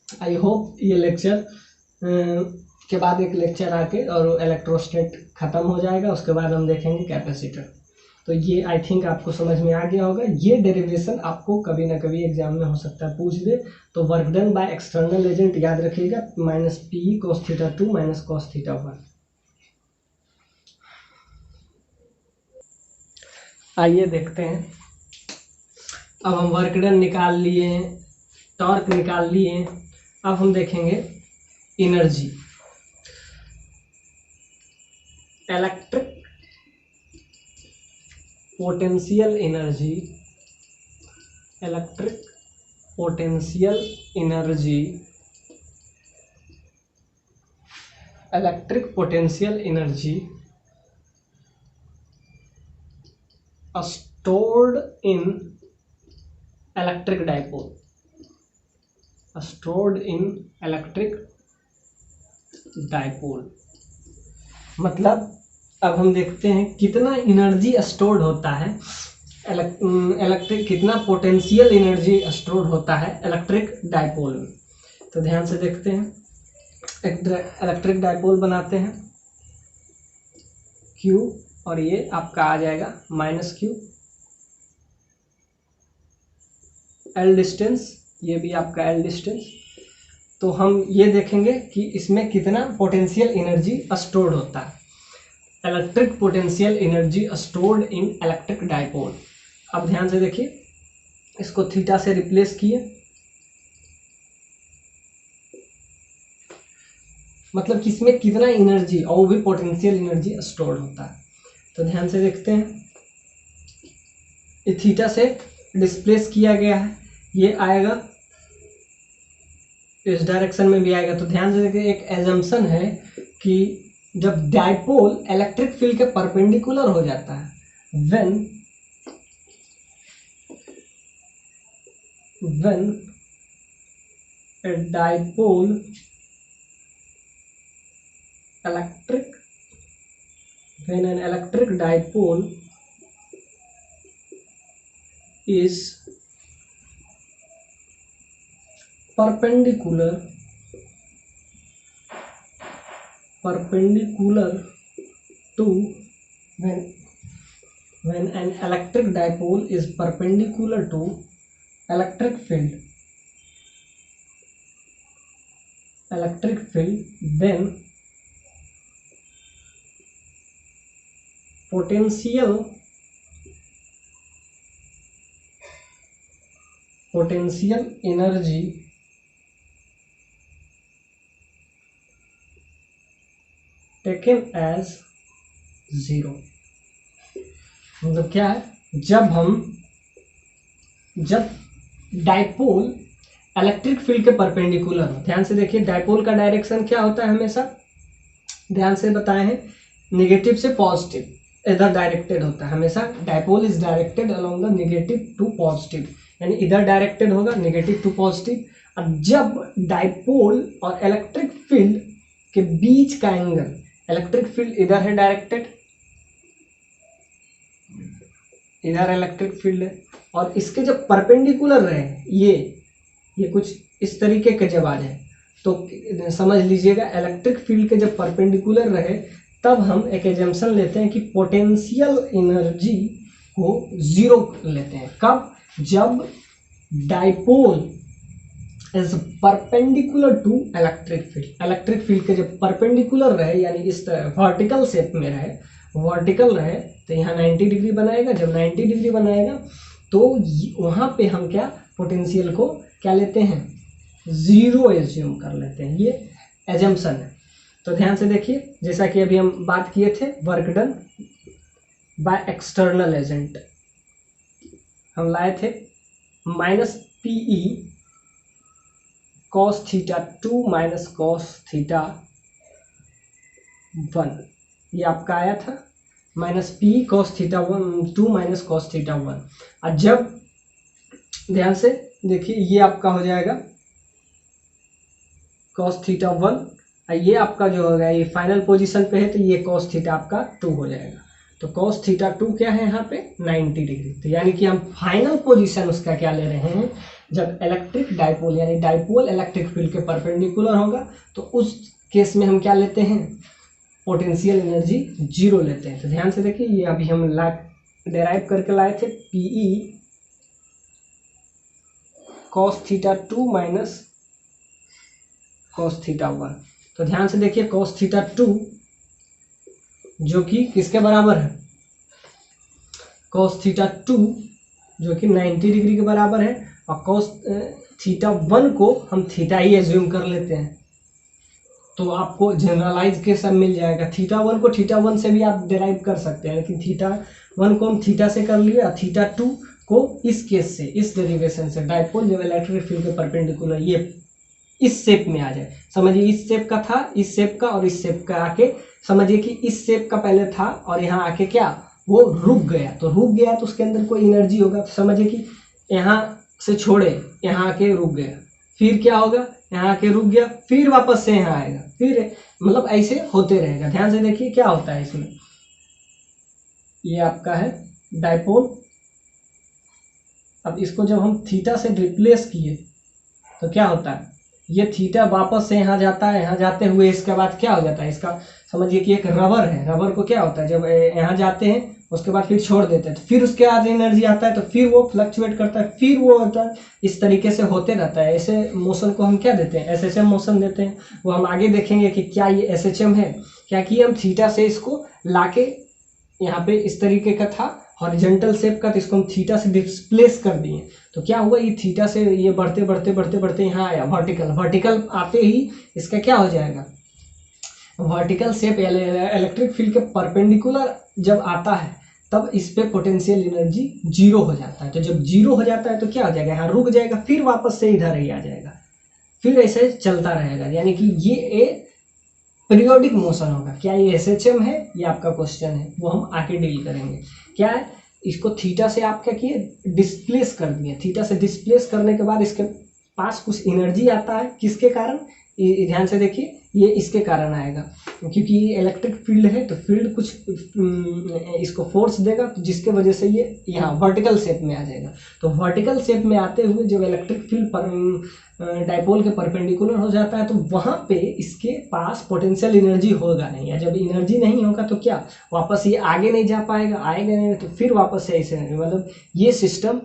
आई होप ये लेक्चर के बाद एक लेक्चर आके और इलेक्ट्रोस्टैट खत्म हो जाएगा, उसके बाद हम देखेंगे कैपेसिटर। तो ये आई थिंक आपको समझ में आ गया होगा। ये डेरिवेशन आपको कभी ना कभी एग्जाम में हो सकता है पूछ दे। तो work done by external agent याद रखिएगा minus P cos theta 2 minus cos theta 1। आइए देखते हैं। अब हम वर्क डन निकाल लिए, टॉर्क निकाल लिए, अब हम देखेंगे energy. Electric potential energy, electric potential energy, electric potential energy stored in electric dipole, stored in electric dipole. मतलब अब हम देखते हैं कितना एनर्जी स्टोर्ड होता है इलेक्ट्रिक, कितना पोटेंशियल एनर्जी स्टोर होता है इलेक्ट्रिक डाइपोल में। तो ध्यान से देखते हैं, एक इलेक्ट्रिक डाइपोल बनाते हैं Q, और ये आपका आ जाएगा -Q, L डिस्टेंस, ये भी आपका L डिस्टेंस। तो हम ये देखेंगे कि इसमें कितना पोटेंशियल एनर्जी स्टोर्ड होता है, electric potential energy stored in electric dipole. अब ध्यान से देखिए, इसको थीटा से रिप्लेस किए, मतलब कि इसमें कितना एनर्जी, और वो भी पोटेंशियल एनर्जी स्टोर्ड होता है। तो ध्यान से देखते हैं, ये थीटा से डिस्प्लेस किया गया है, ये आएगा इस डायरेक्शन में भी आएगा। तो ध्यान से देखिए, एक एजम्पशन है कि जब डाइपोल इलेक्ट्रिक फील्ड के परपेंडिकुलर हो जाता है, when a dipole when an electric dipole is perpendicular to when an electric dipole is perpendicular to electric field, then potential energy taken as 0। मतलब क्या है, जब डाइपोल इलेक्ट्रिक फील्ड के perpendicular हो। ध्यान से देखिए, डाइपोल का डायरेक्शन क्या होता है, हमेशा ध्यान से बताए हैं, नेगेटिव से पॉजिटिव इधर डायरेक्टेड होता है हमेशा। Dipole is directed along the negative to positive, यानी इधर डायरेक्टेड होगा नेगेटिव टू पॉजिटिव। और जब डाइपोल और इलेक्ट्रिक फील्ड के बीच का एंगल, इलेक्ट्रिक फील्ड इधर है डायरेक्टेड, इधर इलेक्ट्रिक फील्ड है, और इसके जब परपेंडिकुलर रहे, ये कुछ इस तरीके के जब आ जाए, तो समझ लीजिएगा इलेक्ट्रिक फील्ड के जब परपेंडिकुलर रहे, तब हम एक एजम्पशन लेते हैं कि पोटेंशियल एनर्जी को 0 लेते हैं। कब? जब dipole is perpendicular to electric field, electric field के जब परपेंडिकुलर रहे, यानी इस तरह वर्टिकल शेप में रहे, वर्टिकल रहे, तो यहाँ 90 डिग्री बनाएगा। जब 90 डिग्री बनाएगा तो वहाँ पे हम क्या, पोटेंशियल को क्या लेते हैं, 0 एज्यूम कर लेते हैं। ये एजम्पशन है। तो ध्यान से देखिए, जैसा कि अभी हम बात किए थे, work done by external agent, हम लाए थे -PE cos theta 2 minus cos theta 1, ये आपका आया था -PE cos theta 2 minus cos theta 1। और जब ध्यान से देखिए, ये आपका हो जाएगा cos थीटा 1, और ये आपका जो होगा, ये फाइनल पोजीशन पे है, तो ये cos थीटा आपका 2 हो जाएगा। तो cos थीटा 2 क्या है यहाँ पे, 90 डिग्री। तो यानी कि हम फाइनल पोजीशन उसका क्या ले रहे हैं, जब इलेक्ट्रिक डाइपोल यानी डाइपोल इलेक्ट्रिक फील्ड के परपेंडिकुलर होगा, तो उस केस में हम क्या लेते हैं, पोटेंशियल एनर्जी 0 लेते हैं। तो ध्यान से देखिए, ये अभी हम डेराइव करके लाए थे, PE cos theta 2 minus cos theta 1। तो ध्यान से देखिए, cos थीटा 2 जो कि किसके बराबर है, cos थीटा 2 जो कि 90 डिग्री के बराबर है, और cos थीटा 1 को हम थीटा ही एज्यूम कर लेते हैं। तो आपको जनरलाइज के सब मिल जाएगा। थीटा 1 को थीटा 1 से भी आप डिराइव कर सकते हैं, लेकिन थीटा 1 को हम थीटा से कर लिए, और थीटा 2 को इस केस से, इस डेरिवेशन से, डाइपोल जब इलेक्ट्रिक फील्ड के परपेंडिकुलर ये इस शेप में आ जाए, समझिए इस शेप का था, इस शेप का और इस शेप का आके, समझिए कि इस शेप का पहले था और यहाँ आके क्या, वो रुक गया। तो रुक गया तो उसके अंदर कोई एनर्जी होगा, समझिए कि यहाँ से छोड़े, यहाँ आके रुक गया, फिर क्या होगा, यहाँ आके रुक गया, फिर वापस से यहाँ आएगा, फिर मतलब ऐसे होते रहेगा। ध्यान से देखिए क्या होता है इसमें। ये आपका है डाइपोल। अब इसको जब हम थीटा से रिप्लेस किए तो क्या होता है, ये थीटा वापस से यहाँ जाता है, यहाँ जाते हुए इसके बाद क्या हो जाता है, इसका समझिए कि एक रबर है, रबर को क्या होता है, जब यहाँ जाते हैं उसके बाद फिर छोड़ देते हैं, तो फिर उसके बाद एनर्जी आता है, तो फिर वो फ्लक्चुएट करता है, फिर वो होता है, इस तरीके से होते रहता है। ऐसे मोशन को हम क्या देते हैं, एसएचएम मोशन देते हैं। वो हम आगे देखेंगे कि क्या ये एसएचएम है, क्या कि हम थीटा से इसको लाके यहाँ पे इस तरीके का था हॉरिजॉन्टल शेप का, तो इसको हम थीटा से डिस्प्लेस कर दिए, तो क्या हुआ, ये थीटा से ये बढ़ते बढ़ते बढ़ते बढ़ते यहाँ आया वर्टिकल, वर्टिकल आते ही इसका क्या हो जाएगा, वर्टिकल शेप इलेक्ट्रिक फील्ड के परपेंडिकुलर जब आता है तब इस पे पोटेंशियल एनर्जी जीरो हो जाता है। तो जब जीरो हो जाता है तो क्या हो जाएगा, यहाँ रुक जाएगा, फिर वापस से इधर ही आ जाएगा, फिर ऐसे चलता रहेगा। यानी कि ये एक पीरियोडिक मोशन होगा। क्या ये एसएचएम है, ये आपका क्वेश्चन है, वो हम आके डील करेंगे। क्या है, इसको थीटा से आप क्या किए, डिस्प्लेस कर दिए। थीटा से डिस्प्लेस करने के बाद इसके पास कुछ एनर्जी आता है, किसके कारण, ध्यान से देखिए, ये इसके कारण आएगा, क्योंकि ये इलेक्ट्रिक फील्ड है, तो फील्ड कुछ इसको फोर्स देगा, तो जिसके वजह से ये यहाँ वर्टिकल शेप में आ जाएगा। तो वर्टिकल शेप में आते हुए जब इलेक्ट्रिक फील्ड पर डाइपोल के परपेंडिकुलर हो जाता है, तो वहाँ पे इसके पास पोटेंशियल एनर्जी होगा नहीं, या जब एनर्जी नहीं होगा तो क्या, वापस ये आगे नहीं जा पाएगा, आएगा नहीं तो फिर वापस से ऐसे, मतलब ये system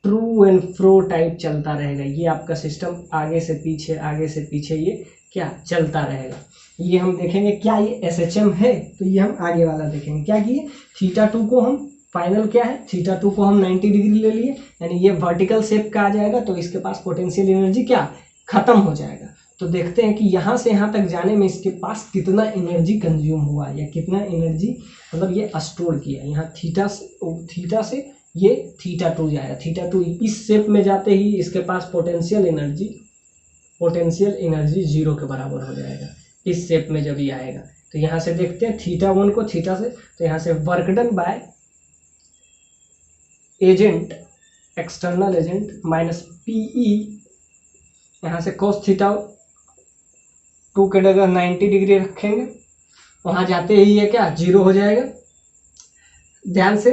true and fro type चलता रहेगा। ये आपका सिस्टम आगे से पीछे, आगे से पीछे ये क्या चलता रहेगा। ये हम देखेंगे क्या ये एसएचएम है, तो ये हम आगे वाला देखेंगे। क्या किए, थीटा टू को हम फाइनल क्या है, थीटा टू को हम 90 डिग्री ले लिए, यानी ये वर्टिकल शेप का आ जाएगा, तो इसके पास पोटेंशियल एनर्जी क्या खत्म हो जाएगा। तो देखते हैं कि यहाँ से यहाँ तक जाने में इसके पास कितना एनर्जी कंज्यूम हुआ, या कितना एनर्जी मतलब ये स्टोर किया। यहाँ थीटा से ये थीटा टू जाएगा, थीटा टू इस शेप में जाते ही इसके पास पोटेंशियल एनर्जी जीरो के बराबर हो जाएगा, इस शेप में जब ये आएगा। तो यहाँ से देखते हैं थीटा वन को थीटा से, तो यहाँ से work done by agent, external agent minus PE, यहाँ से cos थीटा टू के जगह 90 डिग्री रखेंगे, वहाँ जाते ही ये क्या जीरो हो जाएगा। ध्यान से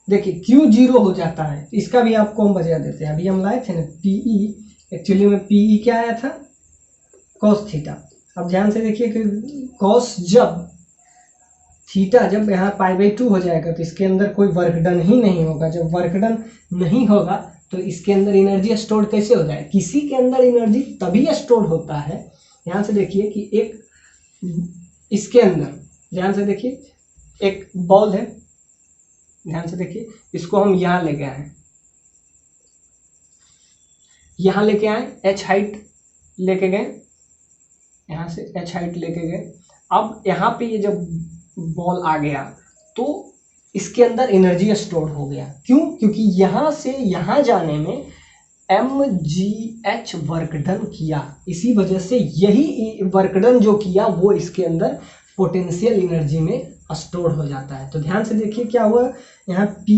देखिए क्यों जीरो हो जाता है, इसका भी आपको हम बजा देते हैं। अभी हम लाए थे ना पीई, एक्चुअली में पीई क्या आया था, cos थीटा। अब ध्यान से देखिए कि cos जब थीटा जब यहाँ π/2 हो जाएगा तो इसके अंदर कोई वर्क डन ही नहीं होगा। जब वर्क डन नहीं होगा तो इसके अंदर एनर्जी स्टोर कैसे हो जाए, किसी के अंदर एनर्जी तभी स्टोर होता है। ध्यान से देखिए कि एक इसके अंदर, ध्यान से देखिए एक बॉल है, ध्यान से देखिए, इसको हम यहाँ लेके आए, यहाँ लेके आए, h हाइट लेके गए, यहाँ से h हाइट लेके गए। अब यहाँ पे ये जब बॉल आ गया तो इसके अंदर एनर्जी स्टोर हो गया। क्यों, क्योंकि यहाँ से यहाँ जाने में mgh वर्क डन किया, इसी वजह से यही वर्क डन जो किया वो इसके अंदर पोटेंशियल एनर्जी में स्टोर हो जाता है। तो ध्यान से देखिए क्या हुआ, यहाँ पी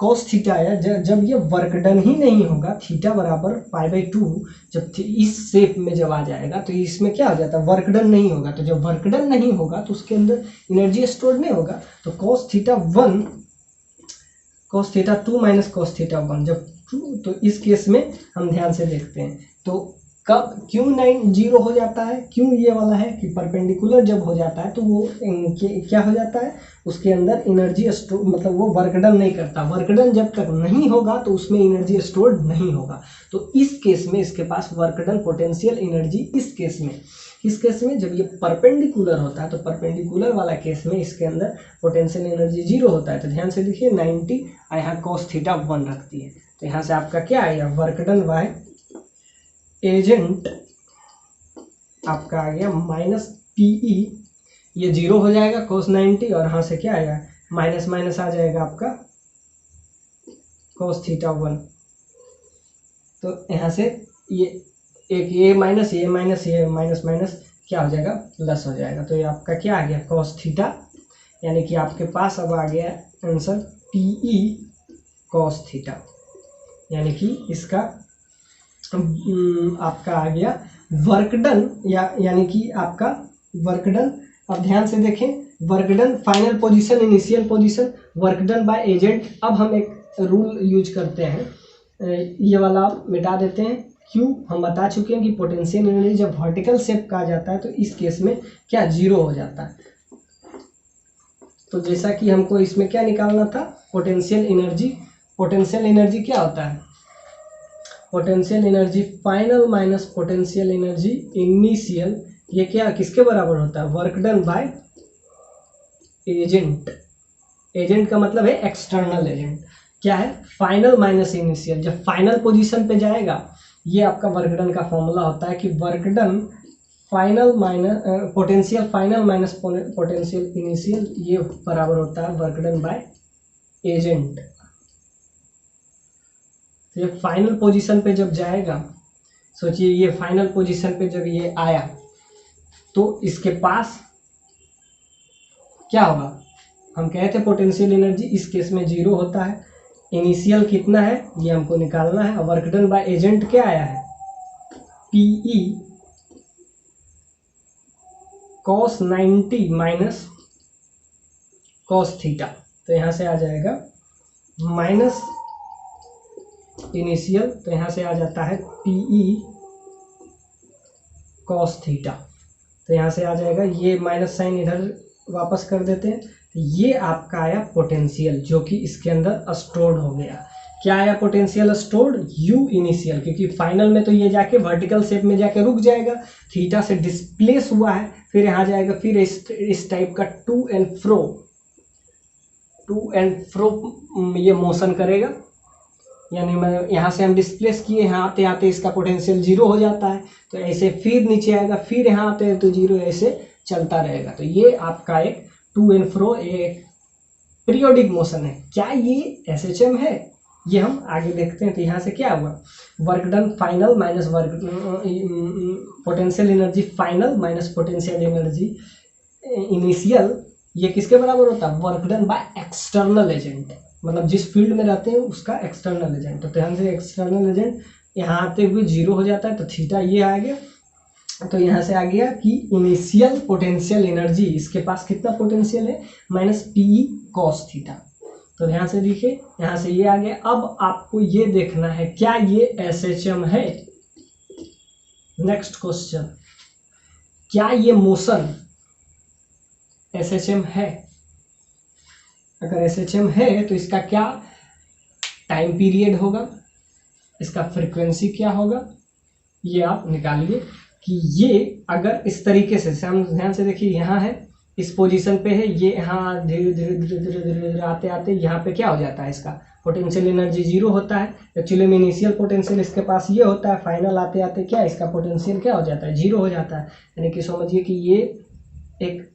cos थीटा है, जब ये वर्क डन ही नहीं होगा, थीटा बराबर π/2 जब इस शेप में जब आ जाएगा तो इसमें क्या हो जाता है, वर्क डन नहीं होगा। तो जब वर्क डन नहीं होगा तो उसके अंदर एनर्जी स्टोर नहीं होगा। तो cos theta 1 cos theta 2 minus cos theta 1 जब ट्रू, तो इस केस में हम ध्यान से देखते हैं तो कब क्यों 0 हो जाता है, क्यों ये वाला है कि परपेंडिकुलर जब हो जाता है तो वो क्या हो जाता है, उसके अंदर एनर्जी स्टोर, मतलब वो वर्क डन नहीं करता। वर्क डन जब तक नहीं होगा तो उसमें एनर्जी स्टोर नहीं होगा। तो इस केस में इसके पास वर्क डन पोटेंशियल एनर्जी, इस केस में जब ये परपेंडिकुलर होता है तो परपेंडिकुलर वाला केस में इसके अंदर पोटेंशियल एनर्जी 0 होता है। तो ध्यान से देखिए 90 और यहाँ cos थीटा 1 रखती है, तो यहाँ से आपका क्या आएगा, वर्क डन बाय एजेंट आपका आ गया माइनस पीई, ये 0 हो जाएगा cos 90, और यहाँ से क्या आएगा माइनस माइनस आ जाएगा आपका cos थीटा 1। तो यहाँ से ये एक ये माइनस माइनस क्या हो जाएगा, प्लस हो जाएगा। तो ये आपका क्या आ गया cos थीटा, यानी कि आपके पास अब आ गया आंसर पीई cos थीटा, यानी कि इसका आपका आ गया वर्क डन, यानी कि आपका वर्क डन। अब ध्यान से देखें, work done final position, initial position, work done by agent. अब हम एक रूल यूज करते हैं, ये वाला आप मिटा देते हैं। क्यों, हम बता चुके हैं कि पोटेंशियल एनर्जी जब वर्टिकल शेप का आ जाता है तो इस केस में क्या, जीरो हो जाता है। तो जैसा कि हमको इसमें क्या निकालना था, पोटेंशियल एनर्जी। पोटेंशियल एनर्जी क्या होता है, potential energy final minus potential energy initial, ये क्या किसके बराबर होता है, work done by agent. Agent का मतलब है एक्सटर्नल एजेंट। क्या है, फाइनल माइनस इनिशियल। जब फाइनल पोजीशन पे जाएगा, ये आपका वर्क डन का फॉर्मूला होता है कि work done final minus potential final minus potential initial, ये बराबर होता है वर्क डन बाय एजेंट। ये फाइनल पोजीशन पे जब जाएगा, सोचिए ये फाइनल पोजीशन पे जब ये आया तो इसके पास क्या होगा, हम कहे थे पोटेंशियल एनर्जी इस केस में जीरो होता है। इनिशियल कितना है ये हमको निकालना है। वर्क डन बाय एजेंट क्या आया है, PE cos 90 minus cos theta. तो यहाँ से आ जाएगा माइनस इनिशियल, तो यहाँ से आ जाता है पीई cos थीटा। तो यहाँ से आ जाएगा, ये माइनस साइन इधर वापस कर देते हैं। ये आपका आया पोटेंशियल जो कि इसके अंदर स्टोर्ड हो गया। क्या आया पोटेंशियल स्टोर्ड, यू इनिशियल, क्योंकि फाइनल में तो ये जाके वर्टिकल शेप में जाके रुक जाएगा, थीटा से डिस्प्लेस हुआ है, फिर यहाँ जाएगा, फिर इस टाइप का टू एंड फ्रो ये मोशन करेगा। यानी मैं यहाँ से हम डिस्प्लेस किए, यहाँ आते आते इसका पोटेंशियल जीरो हो जाता है, तो ऐसे फिर नीचे आएगा, फिर यहाँ आते हैं तो जीरो, ऐसे चलता रहेगा। तो ये आपका एक टू एंड फ्रो एक पीरियोडिक मोशन है। क्या ये एसएचएम है, ये हम आगे देखते हैं। तो यहाँ से क्या हुआ, work done final minus work potential energy final minus potential energy initial, ये किसके बराबर होता है, work done by external agent. मतलब जिस फील्ड में रहते हैं उसका एक्सटर्नल एजेंट। तो ध्यान से, एक्सटर्नल एजेंट यहाँ आते हुए जीरो हो जाता है, तो थीटा ये आ गया। तो यहाँ से आ गया कि इनिशियल पोटेंशियल एनर्जी, इसके पास कितना पोटेंशियल है, माइनस पी कॉस थीटा। तो ध्यान से देखिए, यहाँ से ये आ गया। अब आपको ये देखना है क्या ये एसएचएम है। नेक्स्ट क्वेश्चन, क्या ये मोशन एसएचएम है। अगर एसएचएम है तो इसका क्या टाइम पीरियड होगा, इसका फ्रीक्वेंसी क्या होगा, ये आप निकालिए। कि ये अगर इस तरीके से, हम ध्यान से देखिए, यहाँ है इस पोजीशन पे है, ये यहाँ धीरे धीरे धीरे धीरे धीरे धीरे आते आते यहाँ पे क्या हो जाता है, इसका पोटेंशियल एनर्जी जीरो होता है। एक्चुअली में इनिशियल पोटेंशियल इसके पास ये होता है, फाइनल आते आते क्या इसका पोटेंशियल क्या हो जाता है, जीरो हो जाता है। यानी कि समझिए कि ये एक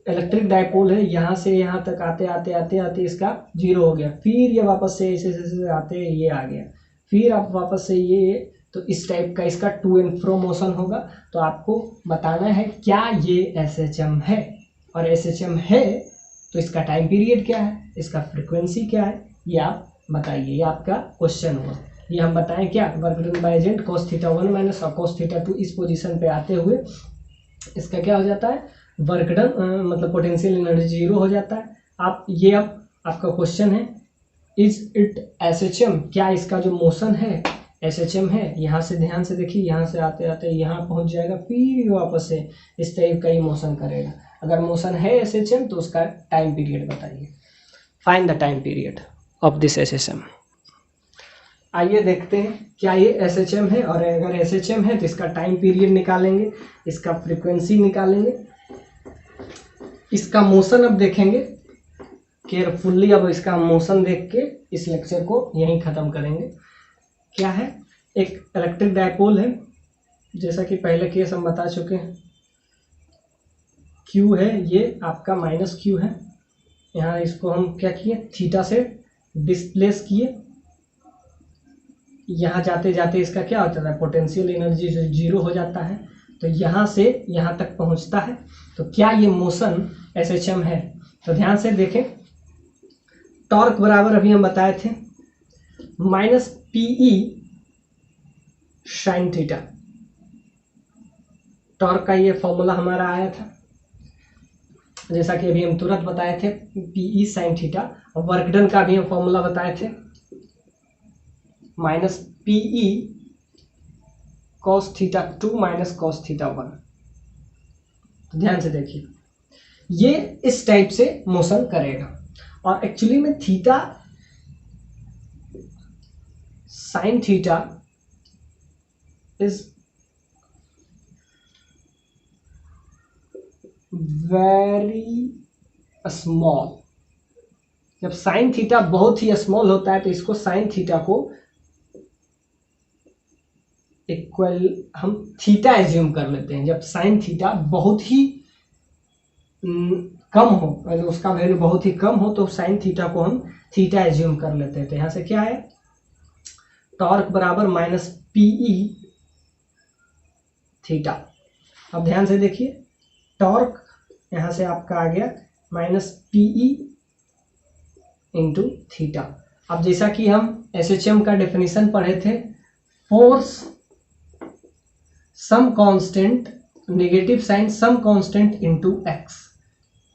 इलेक्ट्रिक डायपोल है, यहाँ से यहाँ तक आते आते आते आते इसका जीरो हो गया, फिर ये वापस से ऐसे आते ये आ गया, फिर आप वापस से ये, तो इस टाइप का इसका टू एंड फ्रो मोशन होगा। तो आपको बताना है क्या ये एसएचएम है, और एसएचएम है तो इसका टाइम पीरियड क्या है, इसका फ्रीक्वेंसी क्या है, ये आप बताइए। ये आपका क्वेश्चन हुआ। ये हम बताएं क्या, work done by agent cos theta 1 minus cos theta 2 इस पोजीशन पे आते हुए इसका क्या हो जाता है, वर्क डन मतलब पोटेंशियल एनर्जी जीरो हो जाता है। आप ये, अब आपका क्वेश्चन है, इज इट एसएचएम, क्या इसका जो मोशन है एसएचएम है। यहाँ से ध्यान से देखिए, यहाँ से आते आते यहाँ पहुँच जाएगा, फिर वापस से इस टाइप का ही मोशन करेगा। अगर मोशन है एसएचएम तो उसका टाइम पीरियड बताइए। Find the time period of this SHM. आइए देखते हैं क्या ये एसएचएम है, और अगर एसएचएम है तो इसका टाइम पीरियड निकालेंगे, इसका फ्रीक्वेंसी निकालेंगे, इसका मोशन अब देखेंगे केयरफुल्ली। अब इसका मोशन देख के इस लेक्चर को यहीं ख़त्म करेंगे। क्या है, एक इलेक्ट्रिक डायपोल है, जैसा कि पहले केस हम बता चुके हैं। Q है, ये आपका माइनस Q है। यहाँ इसको हम क्या किए, थीटा से डिस्प्लेस किए। यहाँ जाते जाते इसका क्या होता है, पोटेंशियल एनर्जी जीरो हो जाता है, तो यहाँ से यहाँ तक पहुँचता है। तो क्या ये मोशन एसएचएम है। तो ध्यान से देखें, टॉर्क बराबर अभी हम बताए थे minus PE sine theta. Torque का ये फॉर्मूला हमारा आया था, जैसा कि अभी हम तुरंत बताए थे, पीई साइन थीटा। और वर्क डन का भी हम फॉर्मूला बताए थे, minus PE cos theta 2 minus cos theta 1। तो ध्यान से देखिए, ये इस टाइप से मोशन करेगा। और एक्चुअली में theta sine theta is very small. जब साइन थीटा बहुत ही स्मॉल होता है तो इसको साइन थीटा को इक्वल हम थीटा एज्यूम कर लेते हैं। जब साइन थीटा बहुत ही कम हो, मतलब उसका वैल्यू बहुत ही कम हो, तो साइन थीटा को हम थीटा एज्यूम कर लेते हैं। तो यहां से क्या है, टॉर्क बराबर माइनस पीई थीटा। अब ध्यान से देखिए, टॉर्क यहां से आपका आ गया माइनस पीई इंटू थीटा। अब जैसा कि हम एसएचएम का डेफिनेशन पढ़े थे, force some constant, negative sign some constant into X.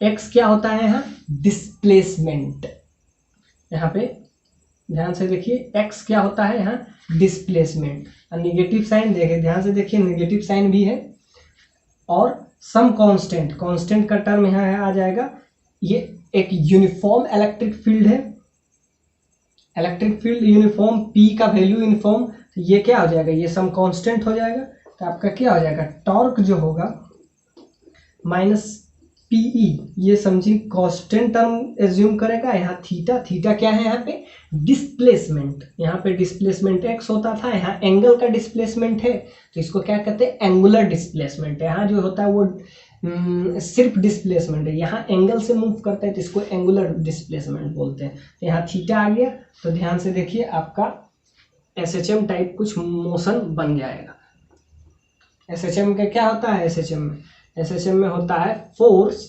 X क्या होता है यहाँ, डिस्प्लेसमेंट। यहाँ पे ध्यान से देखिए, एक्स क्या होता है यहाँ, डिस्प्लेसमेंट। और नेगेटिव साइन देखिए, ध्यान से देखिए, नेगेटिव साइन भी है। और सम कांस्टेंट, कांस्टेंट का टर्म यहाँ आ जाएगा, ये एक यूनिफॉर्म इलेक्ट्रिक फील्ड है। इलेक्ट्रिक फील्ड यूनिफॉर्म, पी का वैल्यू यूनिफॉर्म, तो ये क्या हो जाएगा, ये सम कांस्टेंट हो जाएगा। तो आपका क्या हो जाएगा, टॉर्क जो होगा माइनस पीई, ये समझिए कांस्टेंट टर्म एज्यूम करेगा। यहाँ थीटा, थीटा क्या है यहाँ पे, डिस्प्लेसमेंट। यहाँ पे डिस्प्लेसमेंट एक्स होता था, यहाँ एंगल का डिस्प्लेसमेंट है, तो इसको क्या कहते हैं, एंगुलर डिस्प्लेसमेंट। यहाँ जो होता है वो सिर्फ डिस्प्लेसमेंट है, यहाँ एंगल से मूव करता है तो इसको एंगुलर डिस्प्लेसमेंट बोलते हैं। तो यहाँ थीटा आ गया, तो ध्यान से देखिए, आपका एसएचएम टाइप कुछ मोशन बन जाएगा। एसएचएम का क्या होता है, एसएचएम में होता है फोर्स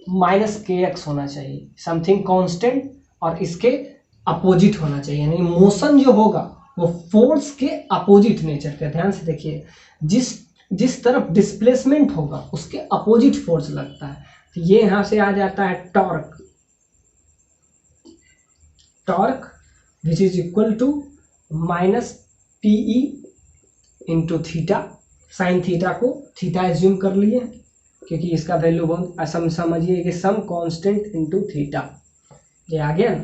माइनस के एक्स होना चाहिए, समथिंग कांस्टेंट, और इसके अपोजिट होना चाहिए। यानी मोशन जो होगा वो फोर्स के अपोजिट नेचर का। ध्यान से देखिए, जिस तरफ डिस्प्लेसमेंट होगा उसके अपोजिट फोर्स लगता है। तो ये यहां से आ जाता है torque, torque which is equal to minus PE into theta. Sine theta को थीटा एज्यूम कर लिए, क्योंकि इसका वैल्यू बहुत समझिए कि सम कांस्टेंट इंटू थीटा। ये आ गया ना,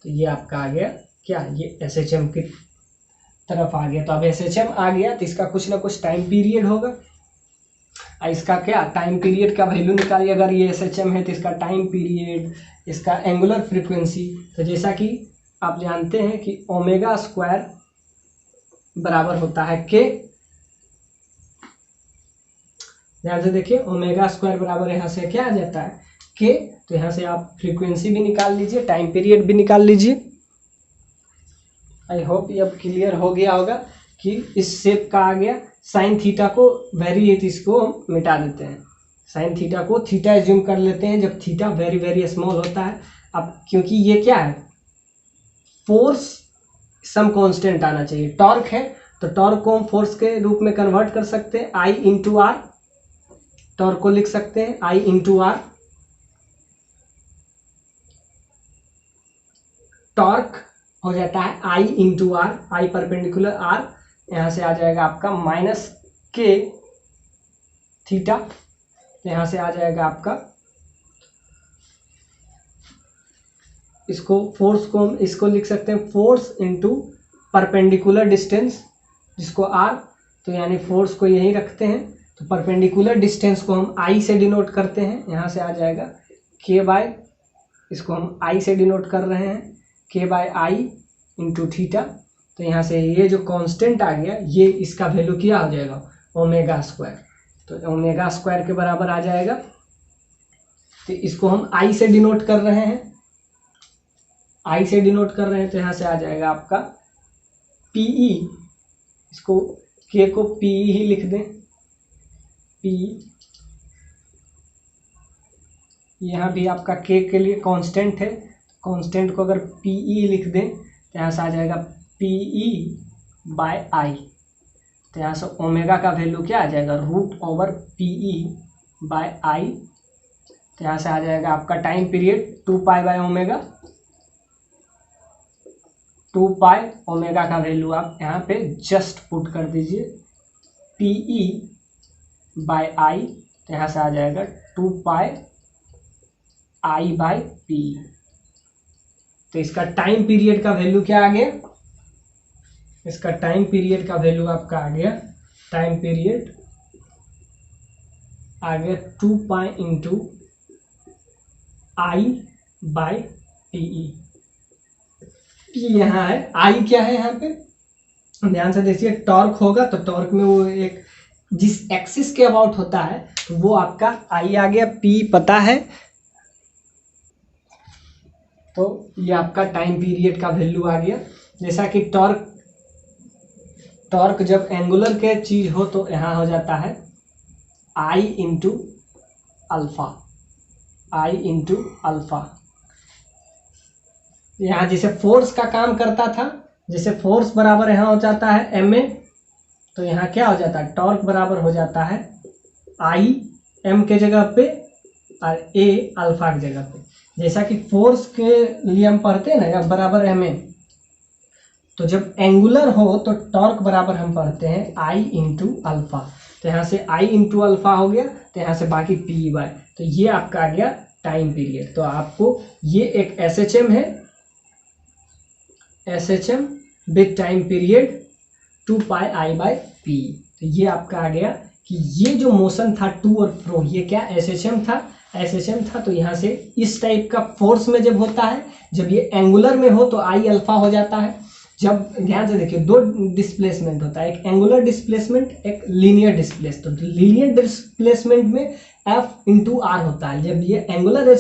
तो ये आपका आ गया क्या, ये एसएचएम की तरफ आ गया। तो अब एसएचएम आ गया तो इसका कुछ ना कुछ टाइम पीरियड होगा। इसका क्या टाइम पीरियड का वैल्यू निकालिए, अगर ये एसएचएम है तो इसका टाइम पीरियड, इसका एंगुलर फ्रीक्वेंसी। तो जैसा कि आप जानते हैं कि ओमेगा स्क्वायर बराबर होता है के। ध्यान से देखिए, ओमेगा स्क्वायर बराबर यहाँ से क्या आ जाता है, के। तो यहाँ से आप फ्रीक्वेंसी भी निकाल लीजिए, टाइम पीरियड भी निकाल लीजिए। आई होप ये अब क्लियर हो गया होगा कि इस शेप का आ गया। साइन थीटा को वेरी, इसको हम मिटा देते हैं, साइन थीटा को थीटा एज्यूम कर लेते हैं जब थीटा वेरी वेरी स्मॉल होता है। अब क्योंकि ये क्या है, फोर्स सम कांस्टेंट आना चाहिए, टॉर्क है, तो टॉर्क को हम फोर्स के रूप में कन्वर्ट कर सकते हैं, आई इंटू आर। टॉर्क को लिख सकते हैं आई इंटू आर। टॉर्क हो जाता है I into R, I perpendicular R, यहां से आ जाएगा आपका माइनस के थीटा। यहां से आ जाएगा आपका, इसको फोर्स को हम इसको लिख सकते हैं फोर्स इंटू परपेंडिकुलर डिस्टेंस, जिसको आर, तो यानी फोर्स को यही रखते हैं, तो परपेंडिकुलर डिस्टेंस को हम आई से डिनोट करते हैं। यहाँ से आ जाएगा के बाय, इसको हम आई से डिनोट कर रहे हैं, के बाय आई इंटू थीटा। तो यहाँ से ये जो कांस्टेंट आ गया, ये इसका वैल्यू क्या हो जाएगा, ओमेगा स्क्वायर। तो ओमेगा स्क्वायर के बराबर आ जाएगा। तो इसको हम आई से डिनोट कर रहे हैं, आई से डिनोट कर रहे हैं, तो यहाँ से आ जाएगा आपका पीई, इसको के को पीई ही लिख दें, पी। यहाँ भी आपका के लिए कांस्टेंट है, कांस्टेंट को अगर पीई लिख दें तो यहाँ से आ जाएगा पीई बाय आई, तो यहाँ से ओमेगा का वैल्यू क्या आ जाएगा, root over P E by I. तो यहाँ से आ जाएगा आपका time period 2 pi by omega. 2 pi omega का वैल्यू आप यहाँ पे जस्ट पुट कर दीजिए, पी ई बाय आई। तो यहाँ से आ जाएगा 2 पाई आई बाय पी। तो इसका टाइम पीरियड का वैल्यू क्या आ गया, इसका टाइम पीरियड का वैल्यू आपका आ गया, टाइम पीरियड आ गया 2 पाई इंटू आई बाय पीई। पी यहाँ है, आई क्या है यहाँ पे, ध्यान से देखिए, टॉर्क होगा तो टॉर्क में वो एक जिस एक्सिस के अबाउट होता है वो आपका आई आ गया, पी पता है। तो ये आपका टाइम पीरियड का वैल्यू आ गया। जैसा कि टॉर्क जब एंगुलर के चीज हो तो यहाँ हो जाता है I into alpha, I into alpha. यहाँ जैसे फोर्स का काम करता था, जैसे फोर्स बराबर यहाँ हो जाता है एम ए, तो यहाँ क्या हो जाता है, टॉर्क बराबर हो जाता है आई एम के जगह पे और ए अल्फा की जगह पे। जैसा कि फोर्स के लिए हम पढ़ते हैं ना, या बराबर एम ए, तो जब एंगुलर हो तो टॉर्क बराबर हम पढ़ते हैं आई इंटू अल्फा। तो यहाँ से आई इंटू अल्फा हो गया, तो यहाँ से बाकी पी बाय, तो ये आपका आ गया टाइम पीरियड। तो आपको ये एक एसएचएम है, SHM with time period 2 pi I by P. तो ये आपका आ गया कि ये जो मोशन था टू और फ्रो, ये क्या एसएचएम था, एसएचएम था। तो यहाँ से इस टाइप का फोर्स में जब होता है, जब ये एंगुलर में हो तो आई अल्फा हो जाता है। जब ध्यान से देखिए, दो डिस्प्लेसमेंट होता है, एक एंगुलर डिस्प्लेसमेंट, एक लीनियर डिस्प्लेसमेंट। तो लीनियर डिस्प्लेसमेंट में एफ इंटू आर होता है। जब ये एंगुलर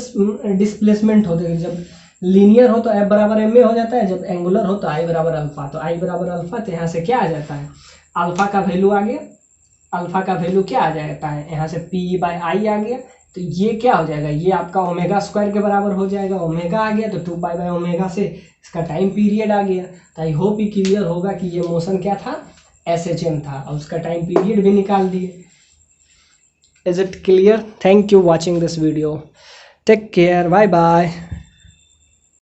डिस्प्लेसमेंट होते हैं, जब लीनियर हो तो एफ बराबर एम ए हो जाता है, जब एंगुलर हो तो आई बराबर अल्फा। तो आई बराबर अल्फा, तो यहाँ से क्या आ जाता है, अल्फा का वैल्यू आ गया, अल्फा का वैल्यू क्या आ जाता है, यहाँ से पी बाय आई आ गया। तो ये क्या हो जाएगा, ये आपका ओमेगा स्क्वायर के बराबर हो जाएगा, ओमेगा आ गया तो 2 पाई बाय ओमेगा से इसका टाइम पीरियड आ गया। तो आई होप ये क्लियर होगा कि ये मोशन क्या था, एसएचएम था, और उसका टाइम पीरियड भी निकाल दिए। Is it clear? Thank you watching this video, take care, bye bye.